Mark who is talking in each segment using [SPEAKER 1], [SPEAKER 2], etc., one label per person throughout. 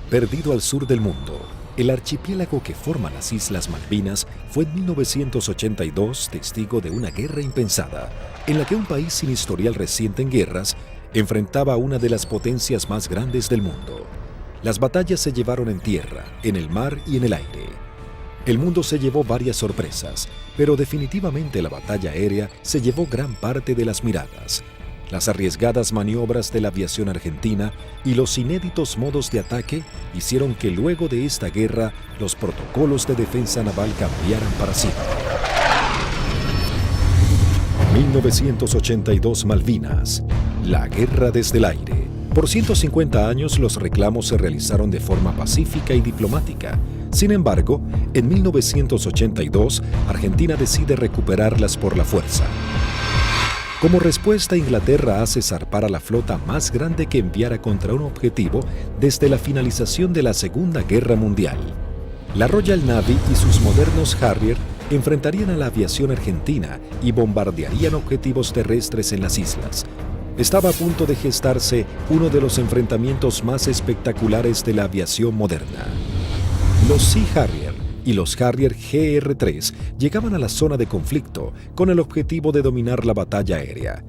[SPEAKER 1] Perdido al sur del mundo, el archipiélago que forma las Islas Malvinas fue en 1982 testigo de una guerra impensada, en la que un país sin historial reciente en guerras enfrentaba a una de las potencias más grandes del mundo. Las batallas se llevaron en tierra, en el mar y en el aire. El mundo se llevó varias sorpresas, pero definitivamente la batalla aérea se llevó gran parte de las miradas. Las arriesgadas maniobras de la aviación argentina y los inéditos modos de ataque hicieron que luego de esta guerra los protocolos de defensa naval cambiaran para siempre. 1982 Malvinas, la guerra desde el aire. Por 150 años los reclamos se realizaron de forma pacífica y diplomática. Sin embargo, en 1982, Argentina decide recuperarlas por la fuerza. Como respuesta, Inglaterra hace zarpar a la flota más grande que enviara contra un objetivo desde la finalización de la Segunda Guerra Mundial. La Royal Navy y sus modernos Harrier enfrentarían a la aviación argentina y bombardearían objetivos terrestres en las islas. Estaba a punto de gestarse uno de los enfrentamientos más espectaculares de la aviación moderna. Los Sea Harrier y los Harrier GR-3 llegaban a la zona de conflicto con el objetivo de dominar la batalla aérea.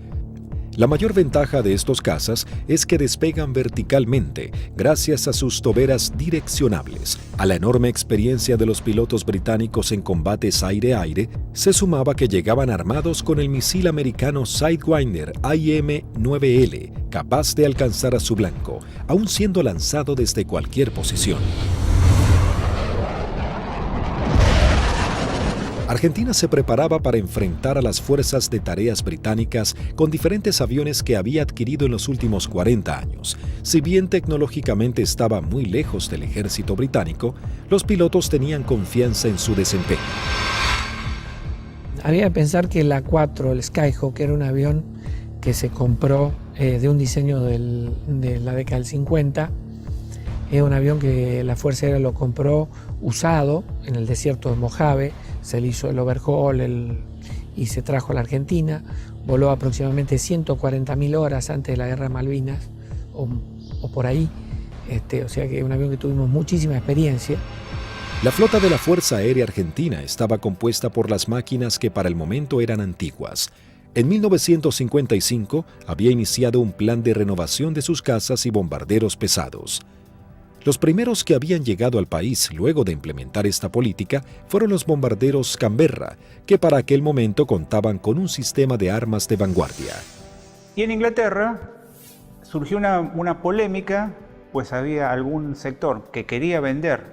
[SPEAKER 1] La mayor ventaja de estos cazas es que despegan verticalmente gracias a sus toberas direccionables. A la enorme experiencia de los pilotos británicos en combates aire-aire, se sumaba que llegaban armados con el misil americano Sidewinder IM-9L, capaz de alcanzar a su blanco, aun siendo lanzado desde cualquier posición. Argentina se preparaba para enfrentar a las fuerzas de tareas británicas con diferentes aviones que había adquirido en los últimos 40 años. Si bien tecnológicamente estaba muy lejos del ejército británico, los pilotos tenían confianza en su desempeño.
[SPEAKER 2] Había que pensar que el A4, el Skyhawk, era un avión que se compró de un diseño de la década del 50. Es un avión que la Fuerza Aérea lo compró usado en el desierto de Mojave, se le hizo el overhaul y se trajo a la Argentina. Voló aproximadamente 140.000 horas antes de la Guerra de Malvinas, o por ahí, o sea que es un avión que tuvimos muchísima experiencia.
[SPEAKER 1] La flota de la Fuerza Aérea Argentina estaba compuesta por las máquinas que para el momento eran antiguas. En 1955 había iniciado un plan de renovación de sus cazas y bombarderos pesados. Los primeros que habían llegado al país luego de implementar esta política fueron los bombarderos Canberra, que para aquel momento contaban con un sistema de armas de vanguardia.
[SPEAKER 3] Y en Inglaterra surgió una polémica, pues había algún sector que quería vender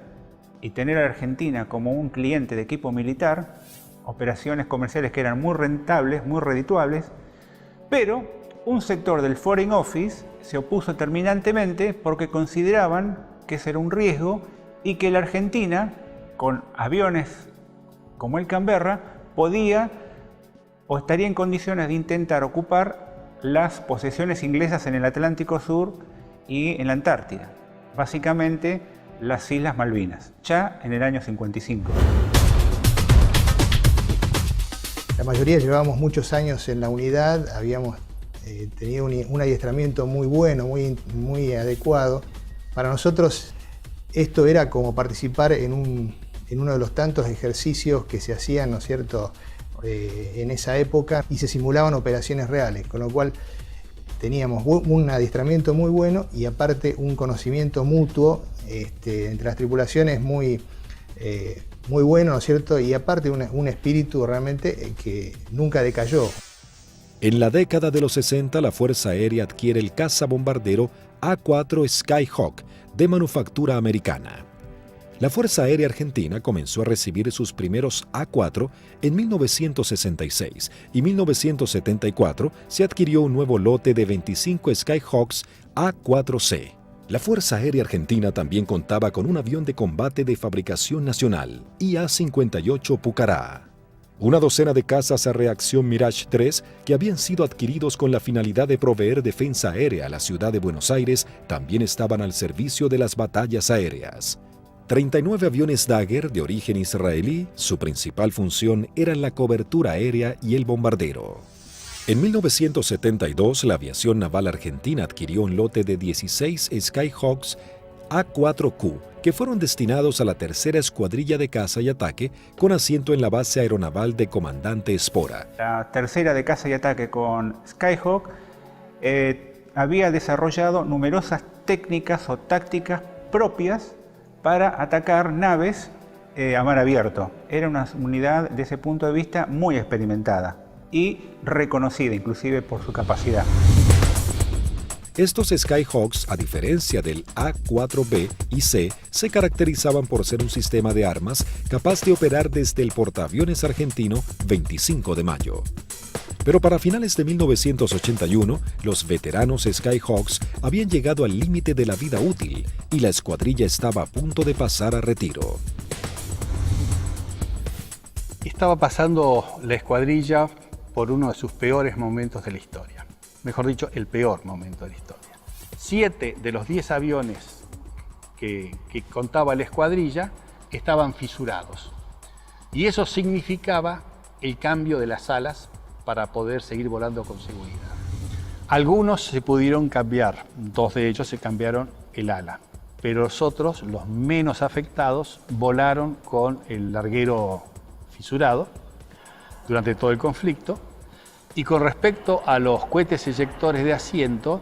[SPEAKER 3] y tener a Argentina como un cliente de equipo militar, operaciones comerciales que eran muy rentables, muy redituables, pero un sector del Foreign Office se opuso terminantemente porque consideraban que ese era un riesgo y que la Argentina, con aviones como el Canberra, podía o estaría en condiciones de intentar ocupar las posesiones inglesas en el Atlántico Sur y en la Antártida, básicamente las Islas Malvinas, ya en el año 55.
[SPEAKER 4] La mayoría llevábamos muchos años en la unidad, habíamos tenido un adiestramiento muy bueno, muy adecuado. Para nosotros esto era como participar en uno de los tantos ejercicios que se hacían, ¿no es cierto?, en esa época, y se simulaban operaciones reales, con lo cual teníamos un adiestramiento muy bueno y aparte un conocimiento mutuo entre las tripulaciones muy bueno, ¿no es cierto?, y aparte un espíritu realmente que nunca decayó.
[SPEAKER 1] En la década de los 60, la Fuerza Aérea adquiere el cazabombardero A4 Skyhawk de manufactura americana. La Fuerza Aérea Argentina comenzó a recibir sus primeros A4 en 1966 y 1974 se adquirió un nuevo lote de 25 Skyhawks A4C. La Fuerza Aérea Argentina también contaba con un avión de combate de fabricación nacional, IA-58 Pucará. Una docena de cazas a reacción Mirage 3 que habían sido adquiridos con la finalidad de proveer defensa aérea a la ciudad de Buenos Aires también estaban al servicio de las batallas aéreas. 39 aviones Dagger de origen israelí, su principal función era la cobertura aérea y el bombardero. En 1972, la aviación naval argentina adquirió un lote de 16 Skyhawks A4Q, que fueron destinados a la tercera escuadrilla de caza y ataque con asiento en la base aeronaval de Comandante Espora.
[SPEAKER 3] La tercera de caza y ataque con Skyhawk había desarrollado numerosas técnicas o tácticas propias para atacar naves a mar abierto. Era una unidad desde ese punto de vista muy experimentada y reconocida inclusive por su capacidad.
[SPEAKER 1] Estos Skyhawks, a diferencia del A4B y C, se caracterizaban por ser un sistema de armas capaz de operar desde el portaaviones argentino 25 de mayo. Pero para finales de 1981, los veteranos Skyhawks habían llegado al límite de la vida útil y la escuadrilla estaba a punto de pasar a retiro.
[SPEAKER 5] Estaba pasando la escuadrilla por uno de sus peores momentos de la historia. Mejor dicho, el peor momento de la historia. 7 de los 10 aviones que contaba la escuadrilla estaban fisurados. Y eso significaba el cambio de las alas para poder seguir volando con seguridad. Algunos se pudieron cambiar, 2 de ellos se cambiaron el ala, pero los otros, los menos afectados, volaron con el larguero fisurado durante todo el conflicto. Y con respecto a los cohetes eyectores de asiento,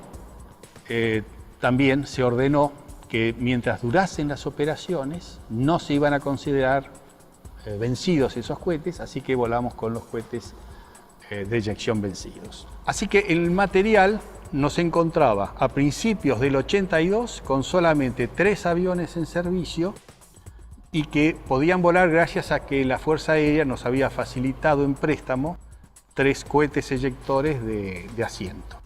[SPEAKER 5] también se ordenó que mientras durasen las operaciones no se iban a considerar vencidos esos cohetes, así que volamos con los cohetes de eyección vencidos. Así que el material nos encontraba a principios del 82 con solamente 3 aviones en servicio y que podían volar gracias a que la Fuerza Aérea nos había facilitado en préstamo 3 cohetes eyectores de asiento.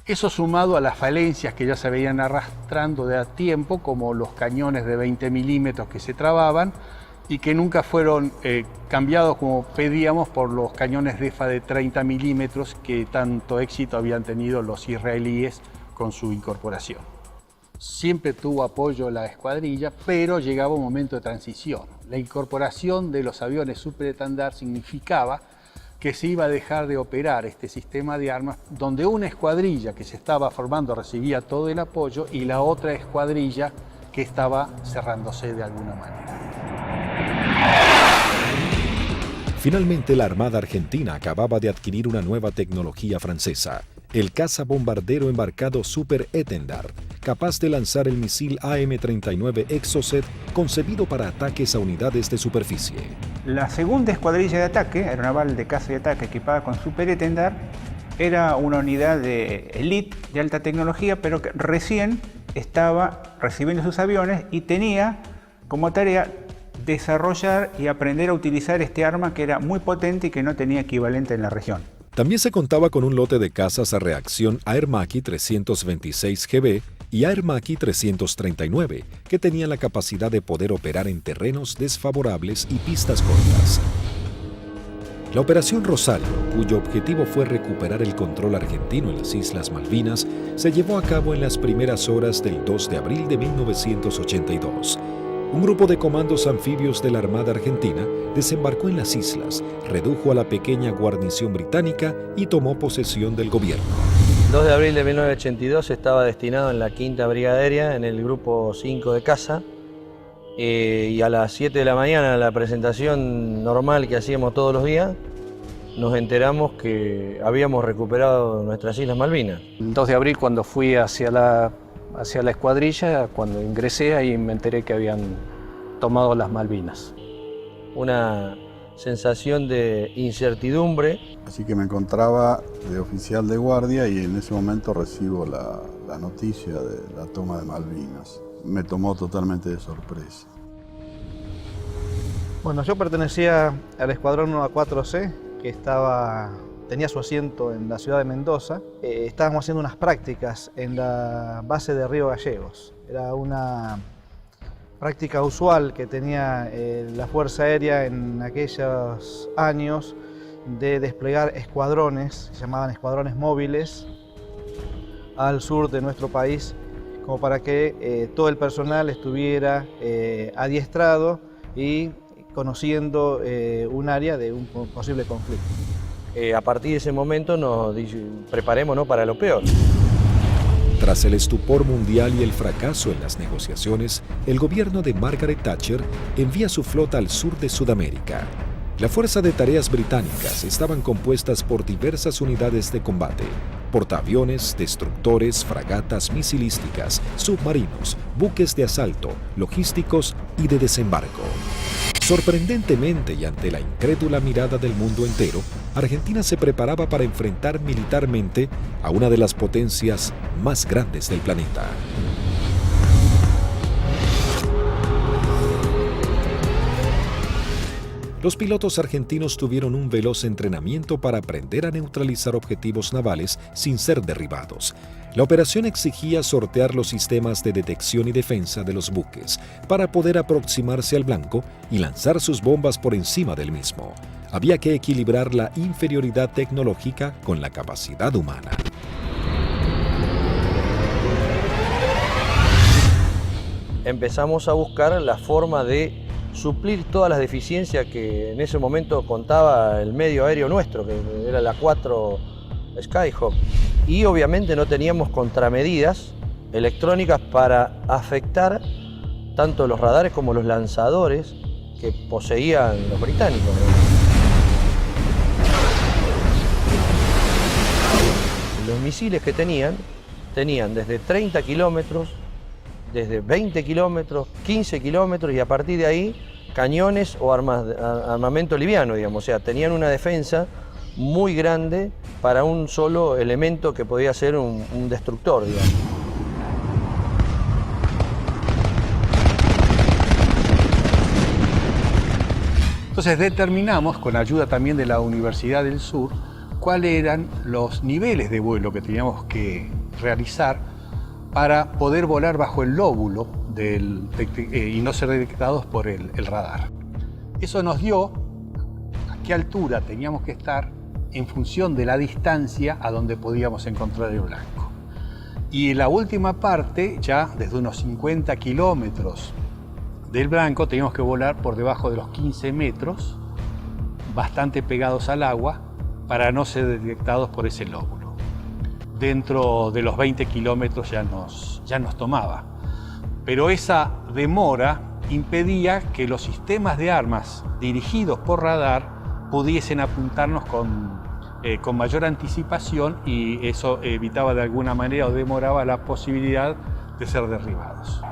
[SPEAKER 5] Eso sumado a las falencias que ya se veían arrastrando de a tiempo, como los cañones de 20 milímetros que se trababan y que nunca fueron cambiados como pedíamos por los cañones DEFA de 30 milímetros que tanto éxito habían tenido los israelíes con su incorporación. Siempre tuvo apoyo la escuadrilla, pero llegaba un momento de transición. La incorporación de los aviones superestandar significaba que se iba a dejar de operar este sistema de armas, donde una escuadrilla que se estaba formando recibía todo el apoyo y la otra escuadrilla que estaba cerrándose de alguna manera.
[SPEAKER 1] Finalmente, la Armada Argentina acababa de adquirir una nueva tecnología francesa, el caza bombardero embarcado Super Étendard, capaz de lanzar el misil AM-39 Exocet concebido para ataques a unidades de superficie.
[SPEAKER 3] La segunda escuadrilla de ataque, aeronaval de caza y ataque equipada con Super Étendard, era una unidad de élite de alta tecnología, pero que recién estaba recibiendo sus aviones y tenía como tarea desarrollar y aprender a utilizar este arma que era muy potente y que no tenía equivalente en la región.
[SPEAKER 1] También se contaba con un lote de cazas a reacción Air Macchi 326 GB y Air Macchi 339, que tenían la capacidad de poder operar en terrenos desfavorables y pistas cortas. La Operación Rosario, cuyo objetivo fue recuperar el control argentino en las Islas Malvinas, se llevó a cabo en las primeras horas del 2 de abril de 1982. Un grupo de comandos anfibios de la Armada Argentina desembarcó en las islas, redujo a la pequeña guarnición británica y tomó posesión del gobierno.
[SPEAKER 6] El 2 de abril de 1982 estaba destinado en la 5ª Brigada Aérea, en el grupo 5 de caza, y a las 7 de la mañana, en la presentación normal que hacíamos todos los días, nos enteramos que habíamos recuperado nuestras Islas Malvinas.
[SPEAKER 7] El 2 de abril, cuando fui hacia la escuadrilla, cuando ingresé, ahí me enteré que habían tomado las Malvinas.
[SPEAKER 6] Una sensación de incertidumbre.
[SPEAKER 8] Así que me encontraba de oficial de guardia y en ese momento recibo la noticia de la toma de Malvinas. Me tomó totalmente de sorpresa.
[SPEAKER 9] Bueno, yo pertenecía al escuadrón 1A4C, que tenía su asiento en la ciudad de Mendoza. Estábamos haciendo unas prácticas en la base de Río Gallegos. Era una práctica usual que tenía la Fuerza Aérea en aquellos años de desplegar escuadrones, se llamaban escuadrones móviles, al sur de nuestro país, como para que todo el personal estuviera adiestrado y conociendo un área de un posible conflicto.
[SPEAKER 6] A partir de ese momento nos preparémonos para lo peor.
[SPEAKER 1] Tras el estupor mundial y el fracaso en las negociaciones, el gobierno de Margaret Thatcher envía su flota al sur de Sudamérica. La Fuerza de Tareas Británicas estaban compuestas por diversas unidades de combate, portaaviones, destructores, fragatas misilísticas, submarinos, buques de asalto, logísticos y de desembarco. Sorprendentemente y ante la incrédula mirada del mundo entero, Argentina se preparaba para enfrentar militarmente a una de las potencias más grandes del planeta. Los pilotos argentinos tuvieron un veloz entrenamiento para aprender a neutralizar objetivos navales sin ser derribados. La operación exigía sortear los sistemas de detección y defensa de los buques para poder aproximarse al blanco y lanzar sus bombas por encima del mismo. Había que equilibrar la inferioridad tecnológica con la capacidad humana.
[SPEAKER 6] Empezamos a buscar la forma de suplir todas las deficiencias que en ese momento contaba el medio aéreo nuestro, que era la 4 Skyhawk. Y obviamente no teníamos contramedidas electrónicas para afectar tanto los radares como los lanzadores que poseían los británicos. Los misiles que tenían desde 30 kilómetros, desde 20 kilómetros, 15 kilómetros y a partir de ahí cañones o armamento liviano, digamos. O sea, tenían una defensa muy grande para un solo elemento que podía ser un destructor, digamos.
[SPEAKER 5] Entonces determinamos, con ayuda también de la Universidad del Sur, cuáles eran los niveles de vuelo que teníamos que realizar para poder volar bajo el lóbulo y no ser detectados por el radar. Eso nos dio a qué altura teníamos que estar en función de la distancia a donde podíamos encontrar el blanco. Y en la última parte, ya desde unos 50 kilómetros del blanco, teníamos que volar por debajo de los 15 metros, bastante pegados al agua, para no ser detectados por ese lóbulo. Dentro de los 20 kilómetros ya nos tomaba. Pero esa demora impedía que los sistemas de armas dirigidos por radar pudiesen apuntarnos con mayor anticipación y eso evitaba de alguna manera o demoraba la posibilidad de ser derribados.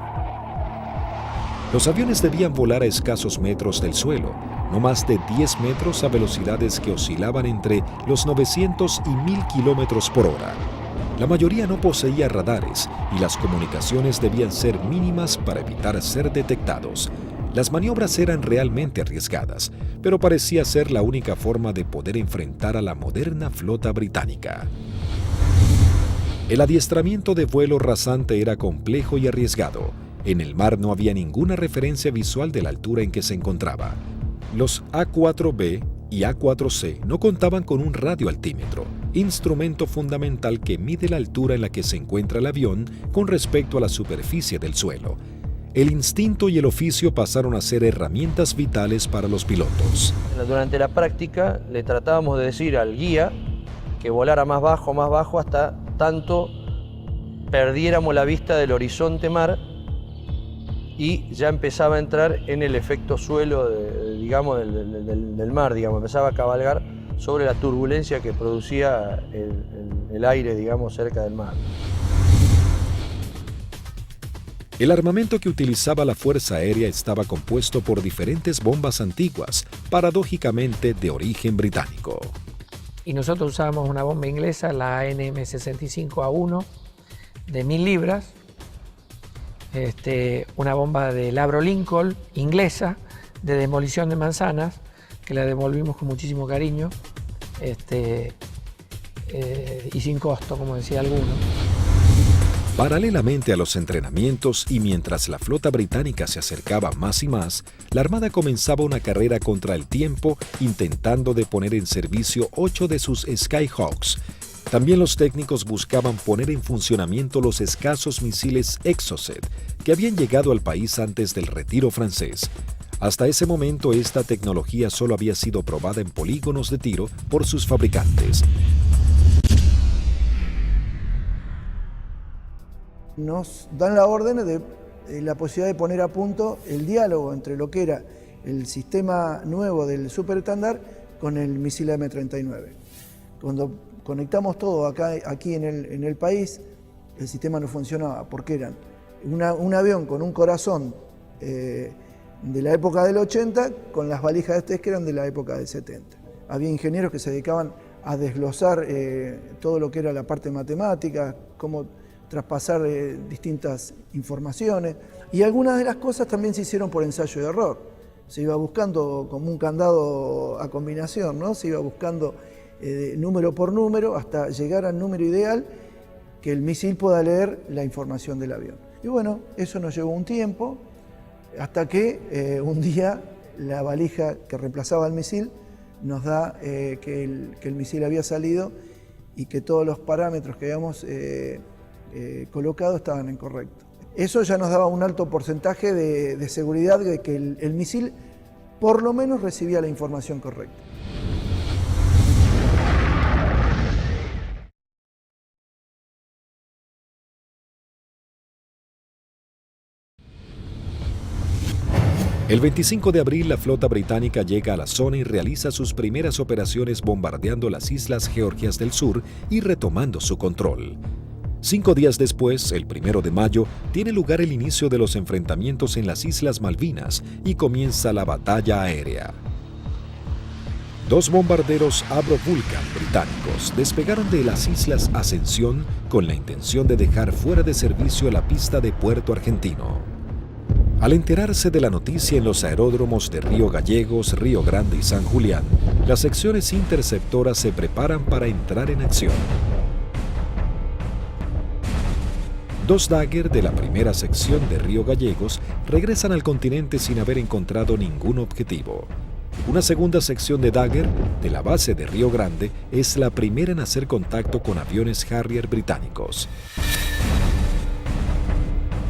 [SPEAKER 1] Los aviones debían volar a escasos metros del suelo, no más de 10 metros a velocidades que oscilaban entre los 900 y 1000 kilómetros por hora. La mayoría no poseía radares y las comunicaciones debían ser mínimas para evitar ser detectados. Las maniobras eran realmente arriesgadas, pero parecía ser la única forma de poder enfrentar a la moderna flota británica. El adiestramiento de vuelo rasante era complejo y arriesgado. En el mar no había ninguna referencia visual de la altura en que se encontraba. Los A4B y A4C no contaban con un radioaltímetro, instrumento fundamental que mide la altura en la que se encuentra el avión con respecto a la superficie del suelo. El instinto y el oficio pasaron a ser herramientas vitales para los pilotos.
[SPEAKER 6] Durante la práctica le tratábamos de decir al guía que volara más bajo, hasta tanto perdiéramos la vista del horizonte mar y ya empezaba a entrar en el efecto suelo del mar, empezaba a cabalgar sobre la turbulencia que producía el aire, cerca del mar.
[SPEAKER 1] El armamento que utilizaba la Fuerza Aérea estaba compuesto por diferentes bombas antiguas, paradójicamente de origen británico.
[SPEAKER 2] Y nosotros usábamos una bomba inglesa, la NM65A1, de 1000 libras, una bomba de Labro Lincoln, inglesa, de demolición de manzanas, que la devolvimos con muchísimo cariño y sin costo, como decía alguno.
[SPEAKER 1] Paralelamente a los entrenamientos y mientras la flota británica se acercaba más y más, la Armada comenzaba una carrera contra el tiempo intentando de poner en servicio 8 de sus Skyhawks. También los técnicos buscaban poner en funcionamiento los escasos misiles Exocet que habían llegado al país antes del retiro francés. Hasta ese momento esta tecnología solo había sido probada en polígonos de tiro por sus fabricantes.
[SPEAKER 10] nos dan la orden de la posibilidad de poner a punto el diálogo entre lo que era el sistema nuevo del superestándar con el misil M39. Cuando conectamos todo aquí en el país, el sistema no funcionaba porque eran un avión con un corazón de la época del 80 con las valijas de test que eran de la época del 70. Había ingenieros que se dedicaban a desglosar todo lo que era la parte matemática, cómo traspasar distintas informaciones, y algunas de las cosas también se hicieron por ensayo y error. Se iba buscando como un candado a combinación, ¿no? Se iba buscando número por número hasta llegar al número ideal que el misil pueda leer la información del avión. Y bueno, eso nos llevó un tiempo, hasta que un día la valija que reemplazaba al misil nos da que el misil había salido y que todos los parámetros que habíamos colocado estaban incorrectos. Eso ya nos daba un alto porcentaje de seguridad de que el misil por lo menos recibía la información correcta.
[SPEAKER 1] El 25 de abril, la flota británica llega a la zona y realiza sus primeras operaciones bombardeando las islas Georgias del Sur y retomando su control. 5 días después, el 1 de mayo, tiene lugar el inicio de los enfrentamientos en las Islas Malvinas y comienza la batalla aérea. 2 bombarderos Avro Vulcan británicos despegaron de las Islas Ascensión con la intención de dejar fuera de servicio la pista de Puerto Argentino. Al enterarse de la noticia en los aeródromos de Río Gallegos, Río Grande y San Julián, las secciones interceptoras se preparan para entrar en acción. 2 Dagger de la primera sección de Río Gallegos regresan al continente sin haber encontrado ningún objetivo. Una segunda sección de Dagger de la base de Río Grande es la primera en hacer contacto con aviones Harrier británicos.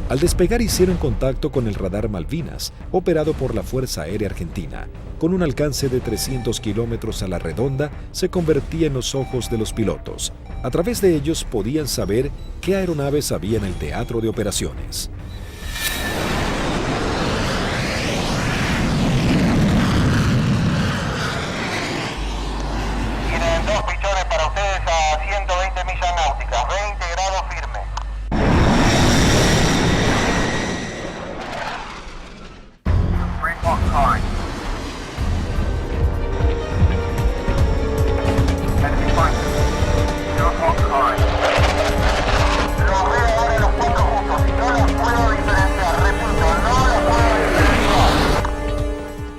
[SPEAKER 1] Al despegar hicieron contacto con el radar Malvinas, operado por la Fuerza Aérea Argentina. Con un alcance de 300 kilómetros a la redonda, se convertía en los ojos de los pilotos. A través de ellos podían saber qué aeronaves había en el teatro de operaciones.
[SPEAKER 11] Tienen 2 pichones para ustedes a 120 millas náuticas, 20 grados firme.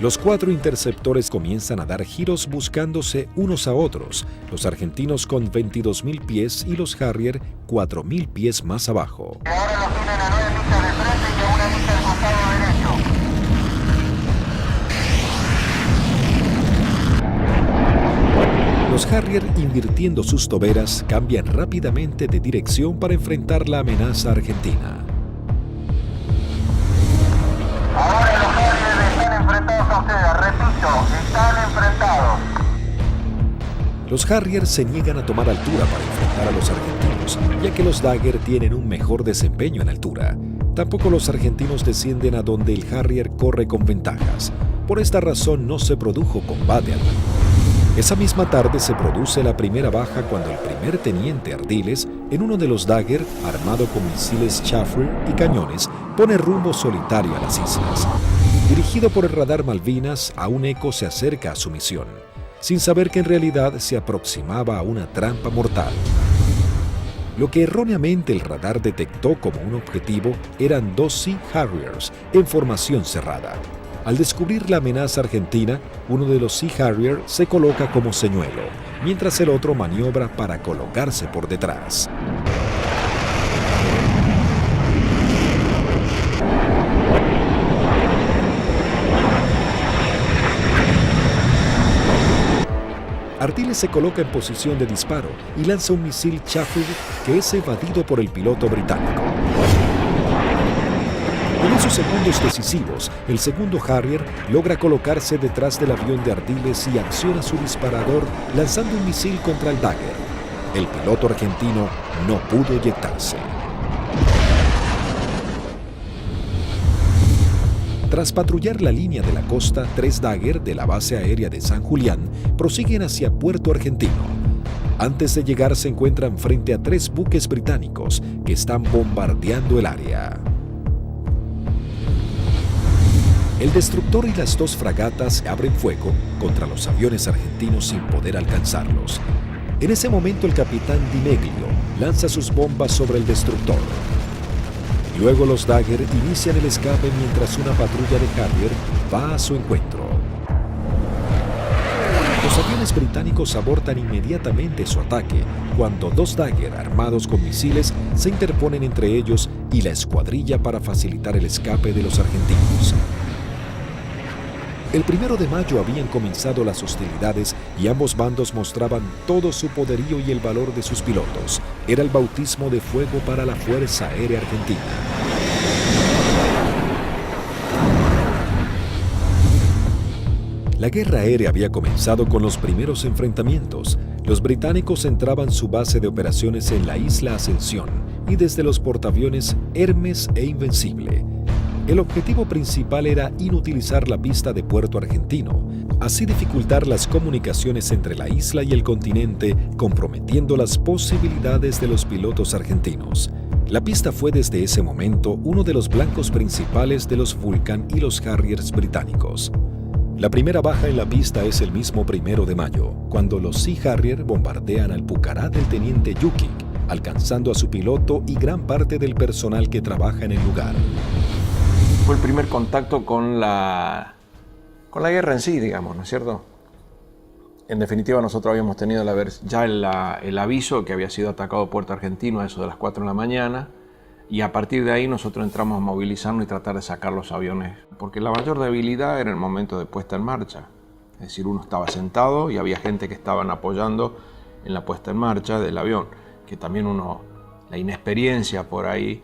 [SPEAKER 1] Los 4 interceptores comienzan a dar giros buscándose unos a otros, los argentinos con 22.000 pies y los Harrier 4.000 pies más abajo.
[SPEAKER 11] Ahora los tienen a 9 millas de frente y a 1 milla del costado derecho.
[SPEAKER 1] Los Harrier, invirtiendo sus toberas, cambian rápidamente de dirección para enfrentar la amenaza argentina.
[SPEAKER 11] Ahora los Harrier están enfrentados a ustedes, repito, están enfrentados.
[SPEAKER 1] Los Harrier se niegan a tomar altura para enfrentar a los argentinos, ya que los Dagger tienen un mejor desempeño en altura. Tampoco los argentinos descienden a donde el Harrier corre con ventajas. Por esta razón no se produjo combate alguno. Esa misma tarde se produce la primera baja cuando el primer teniente Ardiles, en uno de los Dagger, armado con misiles Chaffee y cañones, pone rumbo solitario a las islas. Dirigido por el radar Malvinas, aún Eco se acerca a su misión, sin saber que en realidad se aproximaba a una trampa mortal. Lo que erróneamente el radar detectó como un objetivo eran 2 Sea Harriers en formación cerrada. Al descubrir la amenaza argentina, uno de los Sea Harrier se coloca como señuelo, mientras el otro maniobra para colocarse por detrás. Ardiles se coloca en posición de disparo y lanza un misil Chaffee que es evadido por el piloto británico. En esos segundos decisivos, el segundo Harrier logra colocarse detrás del avión de Ardiles y acciona su disparador lanzando un misil contra el Dagger. El piloto argentino no pudo eyectarse. Tras patrullar la línea de la costa, 3 Dagger de la base aérea de San Julián prosiguen hacia Puerto Argentino. Antes de llegar se encuentran frente a 3 buques británicos que están bombardeando el área. El destructor y las 2 fragatas abren fuego contra los aviones argentinos sin poder alcanzarlos. En ese momento el capitán Di Meglio lanza sus bombas sobre el destructor. Luego los Dagger inician el escape mientras una patrulla de Harrier va a su encuentro. Los aviones británicos abortan inmediatamente su ataque cuando 2 Dagger armados con misiles se interponen entre ellos y la escuadrilla para facilitar el escape de los argentinos. El 1 de mayo habían comenzado las hostilidades y ambos bandos mostraban todo su poderío y el valor de sus pilotos. Era el bautismo de fuego para la Fuerza Aérea Argentina. La guerra aérea había comenzado con los primeros enfrentamientos. Los británicos centraban su base de operaciones en la isla Ascensión y desde los portaaviones Hermes e Invencible. El objetivo principal era inutilizar la pista de Puerto Argentino, así dificultar las comunicaciones entre la isla y el continente, comprometiendo las posibilidades de los pilotos argentinos. La pista fue desde ese momento uno de los blancos principales de los Vulcan y los Harriers británicos. La primera baja en la pista es el mismo 1 de mayo, cuando los Sea Harrier bombardean al Pucará del teniente Yukik, alcanzando a su piloto y gran parte del personal que trabaja en el lugar.
[SPEAKER 12] Fue el primer contacto con la guerra en sí, digamos, ¿no es cierto? En definitiva, nosotros habíamos tenido ya el aviso que había sido atacado Puerto Argentino a eso de las 4 de la mañana, y a partir de ahí nosotros entramos a movilizarnos y tratar de sacar los aviones, porque la mayor debilidad era el momento de puesta en marcha. Es decir, uno estaba sentado y había gente que estaban apoyando en la puesta en marcha del avión, que también la inexperiencia por ahí,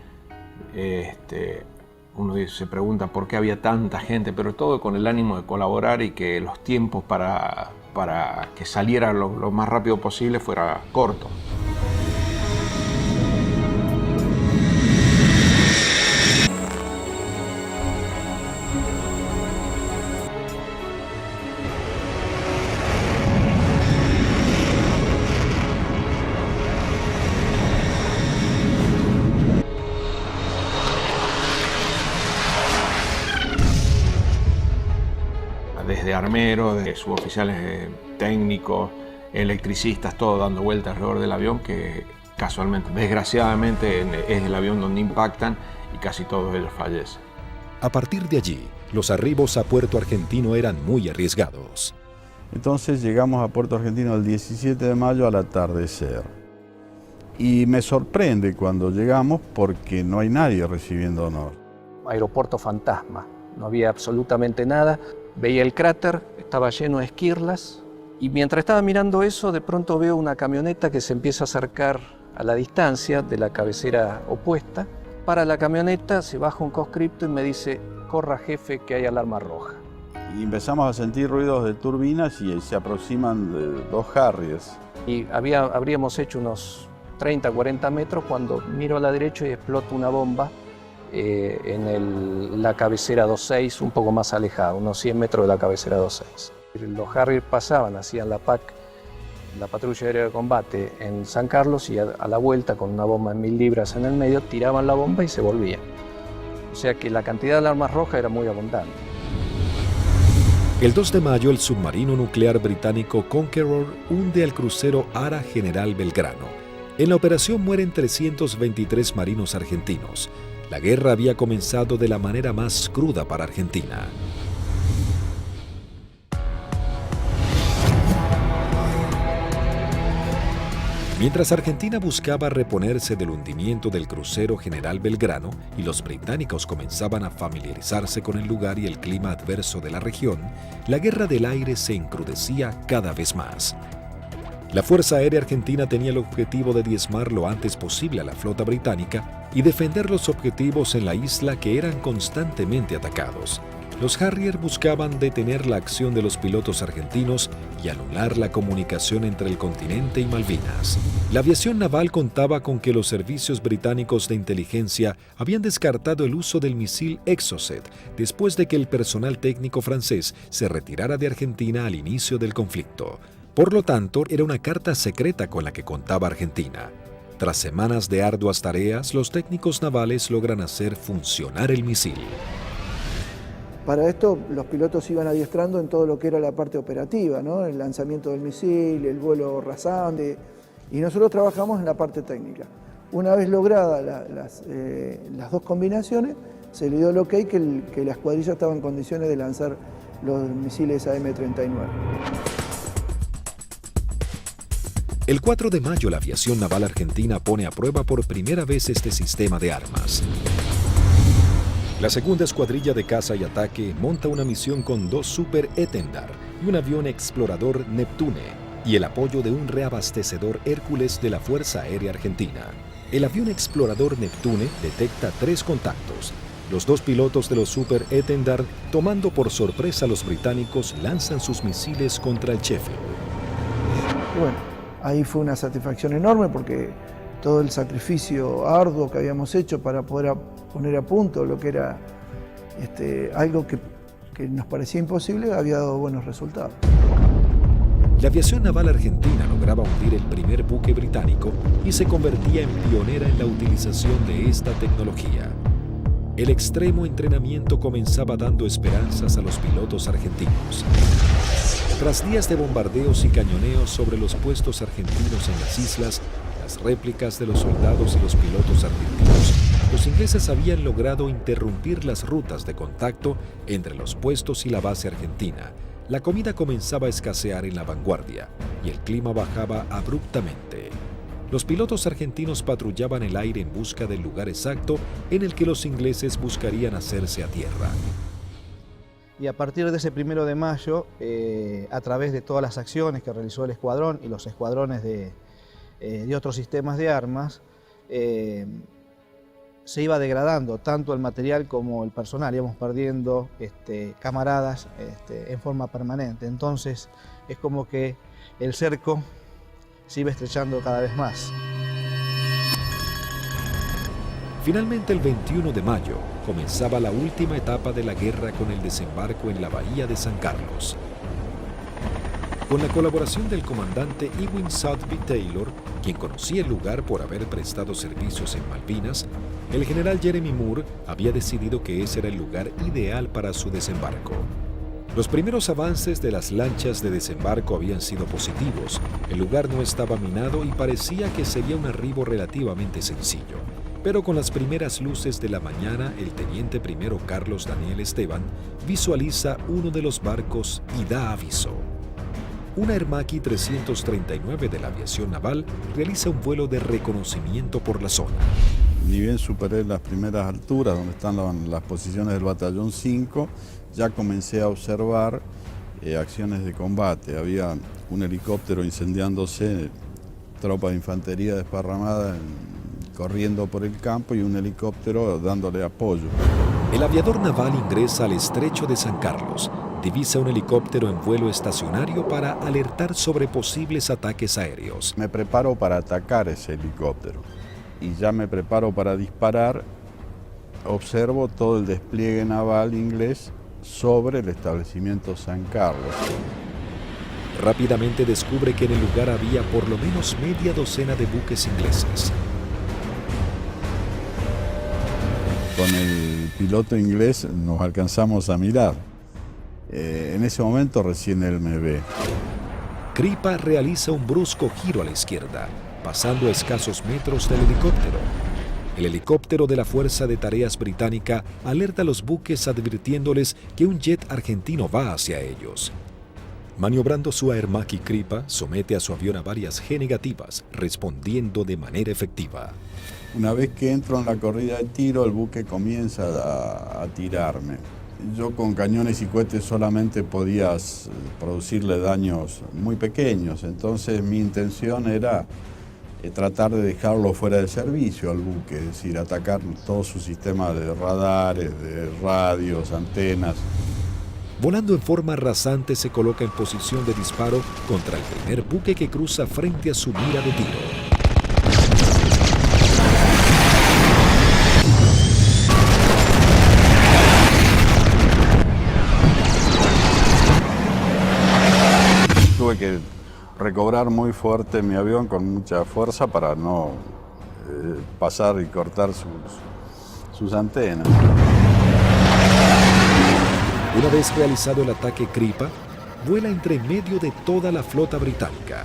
[SPEAKER 12] uno se pregunta por qué había tanta gente, pero todo con el ánimo de colaborar y que los tiempos para que saliera lo más rápido posible fuera corto. Desde armeros, de suboficiales técnicos, electricistas, todo dando vueltas alrededor del avión, que casualmente, desgraciadamente, es el avión donde impactan y casi todos ellos fallecen.
[SPEAKER 1] A partir de allí, los arribos a Puerto Argentino eran muy arriesgados.
[SPEAKER 8] Entonces llegamos a Puerto Argentino el 17 de mayo al atardecer. Y me sorprende cuando llegamos porque no hay nadie recibiendo honor.
[SPEAKER 7] Aeropuerto fantasma, no había absolutamente nada. Veía el cráter, estaba lleno de esquirlas, y mientras estaba mirando eso, de pronto veo una camioneta que se empieza a acercar a la distancia de la cabecera opuesta. Para la camioneta, se baja un conscripto y me dice: corra jefe, que hay alarma roja.
[SPEAKER 8] Y empezamos a sentir ruidos de turbinas y se aproximan 2 Harriers.
[SPEAKER 7] Y habríamos hecho unos 30, 40 metros cuando miro a la derecha y explota una bomba en la cabecera 26, un poco más alejada, unos 100 metros de la cabecera 26. Los Harrier pasaban, hacían la PAC, la patrulla aérea de combate en San Carlos, y a la vuelta con una bomba de 1000 libras en el medio, tiraban la bomba y se volvían. O sea que la cantidad de alarmas rojas era muy abundante.
[SPEAKER 1] El 2 de mayo, el submarino nuclear británico Conqueror hunde al crucero Ara General Belgrano. En la operación mueren 323 marinos argentinos. La guerra había comenzado de la manera más cruda para Argentina. Mientras Argentina buscaba reponerse del hundimiento del crucero General Belgrano y los británicos comenzaban a familiarizarse con el lugar y el clima adverso de la región, la guerra del aire se encrudecía cada vez más. La Fuerza Aérea Argentina tenía el objetivo de diezmar lo antes posible a la flota británica y defender los objetivos en la isla que eran constantemente atacados. Los Harrier buscaban detener la acción de los pilotos argentinos y anular la comunicación entre el continente y Malvinas. La aviación naval contaba con que los servicios británicos de inteligencia habían descartado el uso del misil Exocet después de que el personal técnico francés se retirara de Argentina al inicio del conflicto. Por lo tanto, era una carta secreta con la que contaba Argentina. Tras semanas de arduas tareas, los técnicos navales logran hacer funcionar el misil.
[SPEAKER 10] Para esto, los pilotos iban adiestrando en todo lo que era la parte operativa, ¿no? El lanzamiento del misil, el vuelo rasante, y nosotros trabajamos en la parte técnica. Una vez logradas las dos combinaciones, se le dio el ok que la escuadrilla estaba en condiciones de lanzar los misiles AM-39.
[SPEAKER 1] El 4 de mayo, la aviación naval argentina pone a prueba por primera vez este sistema de armas. La segunda escuadrilla de caza y ataque monta una misión con 2 Super Etendard y un avión explorador Neptune y el apoyo de un reabastecedor Hércules de la Fuerza Aérea Argentina. El avión explorador Neptune detecta 3 contactos. Los 2 pilotos de los Super Etendard, tomando por sorpresa a los británicos, lanzan sus misiles contra el Sheffield.
[SPEAKER 10] Bueno, ahí fue una satisfacción enorme porque todo el sacrificio arduo que habíamos hecho para poder poner a punto lo que era algo que nos parecía imposible había dado buenos resultados.
[SPEAKER 1] La aviación naval argentina lograba hundir el primer buque británico y se convertía en pionera en la utilización de esta tecnología. El extremo entrenamiento comenzaba dando esperanzas a los pilotos argentinos. Tras días de bombardeos y cañoneos sobre los puestos argentinos en las islas, las réplicas de los soldados y los pilotos argentinos, los ingleses habían logrado interrumpir las rutas de contacto entre los puestos y la base argentina. La comida comenzaba a escasear en la vanguardia y el clima bajaba abruptamente. Los pilotos argentinos patrullaban el aire en busca del lugar exacto en el que los ingleses buscarían hacerse a tierra.
[SPEAKER 9] Y a partir de ese 1 de mayo, a través de todas las acciones que realizó el escuadrón y los escuadrones de otros sistemas de armas, se iba degradando tanto el material como el personal, íbamos perdiendo camaradas en forma permanente. Entonces es como que el cerco se iba estrechando cada vez más.
[SPEAKER 1] Finalmente, el 21 de mayo, comenzaba la última etapa de la guerra con el desembarco en la bahía de San Carlos. Con la colaboración del comandante Ewing Southby Taylor, quien conocía el lugar por haber prestado servicios en Malvinas, el general Jeremy Moore había decidido que ese era el lugar ideal para su desembarco. Los primeros avances de las lanchas de desembarco habían sido positivos, el lugar no estaba minado y parecía que sería un arribo relativamente sencillo. Pero con las primeras luces de la mañana, el teniente primero Carlos Daniel Esteban visualiza uno de los barcos y da aviso. Una Hermaki 339 de la aviación naval realiza un vuelo de reconocimiento por la zona.
[SPEAKER 8] Ni bien superé las primeras alturas, donde están las posiciones del batallón 5, ya comencé a observar acciones de combate. Había un helicóptero incendiándose, tropa de infantería desparramada corriendo por el campo y un helicóptero dándole apoyo.
[SPEAKER 1] El aviador naval ingresa al estrecho de San Carlos, divisa un helicóptero en vuelo estacionario para alertar sobre posibles ataques aéreos.
[SPEAKER 8] Me preparo para atacar ese helicóptero y ya me preparo para disparar. Observo todo el despliegue naval inglés sobre el establecimiento San Carlos.
[SPEAKER 1] Rápidamente descubre que en el lugar había por lo menos media docena de buques ingleses.
[SPEAKER 8] Con el piloto inglés nos alcanzamos a mirar. En ese momento recién él me ve.
[SPEAKER 1] Kripa realiza un brusco giro a la izquierda, pasando a escasos metros del helicóptero. El helicóptero de la Fuerza de Tareas Británica alerta a los buques advirtiéndoles que un jet argentino va hacia ellos. Maniobrando su Hermaki, Kripa somete a su avión a varias G negativas, respondiendo de manera efectiva.
[SPEAKER 8] Una vez que entro en la corrida de tiro, el buque comienza a tirarme. Yo con cañones y cohetes solamente podía producirle daños muy pequeños, entonces mi intención era tratar de dejarlo fuera de servicio al buque, es decir, atacar todo su sistema de radares, de radios, antenas.
[SPEAKER 1] Volando en forma rasante se coloca en posición de disparo contra el primer buque que cruza frente a su mira de tiro.
[SPEAKER 8] Tuve que recobrar muy fuerte mi avión con mucha fuerza para no pasar y cortar sus antenas.
[SPEAKER 1] Una vez realizado el ataque Kripa, vuela entre medio de toda la flota británica.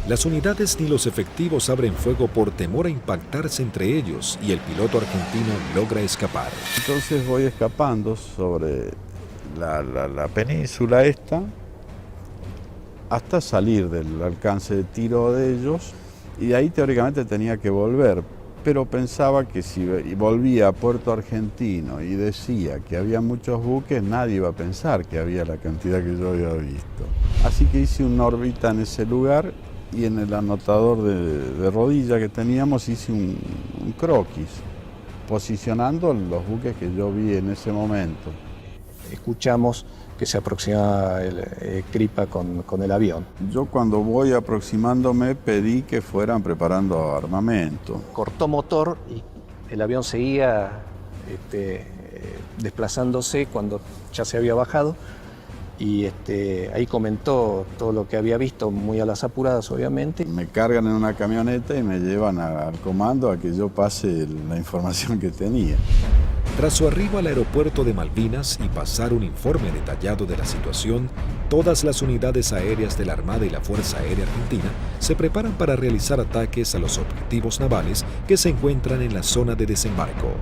[SPEAKER 1] Las unidades ni los efectivos abren fuego por temor a impactarse entre ellos y el piloto argentino logra escapar.
[SPEAKER 8] Entonces voy escapando sobre la península esta hasta salir del alcance de tiro de ellos y de ahí teóricamente tenía que volver. Pero pensaba que si volvía a Puerto Argentino y decía que había muchos buques, nadie iba a pensar que había la cantidad que yo había visto. Así que hice una órbita en ese lugar y en el anotador de rodilla que teníamos hice un croquis, posicionando los buques que yo vi en ese momento.
[SPEAKER 7] Escuchamos que se aproximaba el Kripa con el avión.
[SPEAKER 8] Yo cuando voy aproximándome pedí que fueran preparando armamento.
[SPEAKER 7] Cortó motor y el avión seguía desplazándose cuando ya se había bajado y ahí comentó todo lo que había visto, muy a las apuradas obviamente.
[SPEAKER 8] Me cargan en una camioneta y me llevan al comando a que yo pase la información que tenía.
[SPEAKER 1] Tras su arribo al aeropuerto de Malvinas y pasar un informe detallado de la situación, todas las unidades aéreas de la Armada y la Fuerza Aérea Argentina se preparan para realizar ataques a los objetivos navales que se encuentran en la zona de desembarco.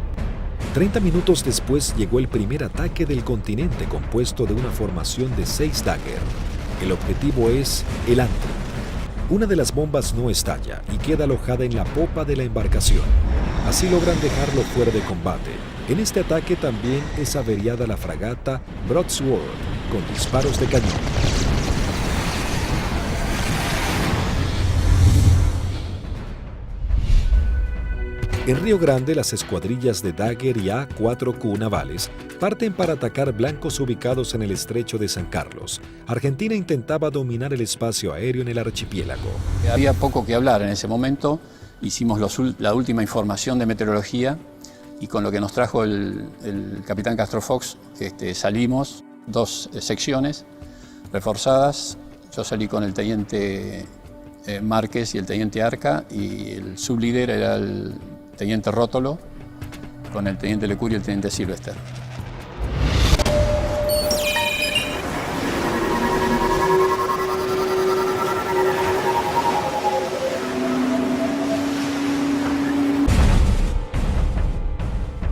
[SPEAKER 1] 30 minutos después llegó el primer ataque del continente compuesto de una formación de 6 Dagger. El objetivo es el Antrim. Una de las bombas no estalla y queda alojada en la popa de la embarcación. Así logran dejarlo fuera de combate. En este ataque también es averiada la fragata Broadsword con disparos de cañón. En Río Grande, las escuadrillas de Dagger y A-4Q navales parten para atacar blancos ubicados en el estrecho de San Carlos. Argentina intentaba dominar el espacio aéreo en el archipiélago.
[SPEAKER 5] Había poco que hablar en ese momento. Hicimos la última información de meteorología y con lo que nos trajo el capitán Castro Fox, salimos 2 secciones reforzadas. Yo salí con el teniente Márquez y el teniente Arca y el sublíder era el teniente Rótolo con el teniente Lecuri y el teniente Silvester.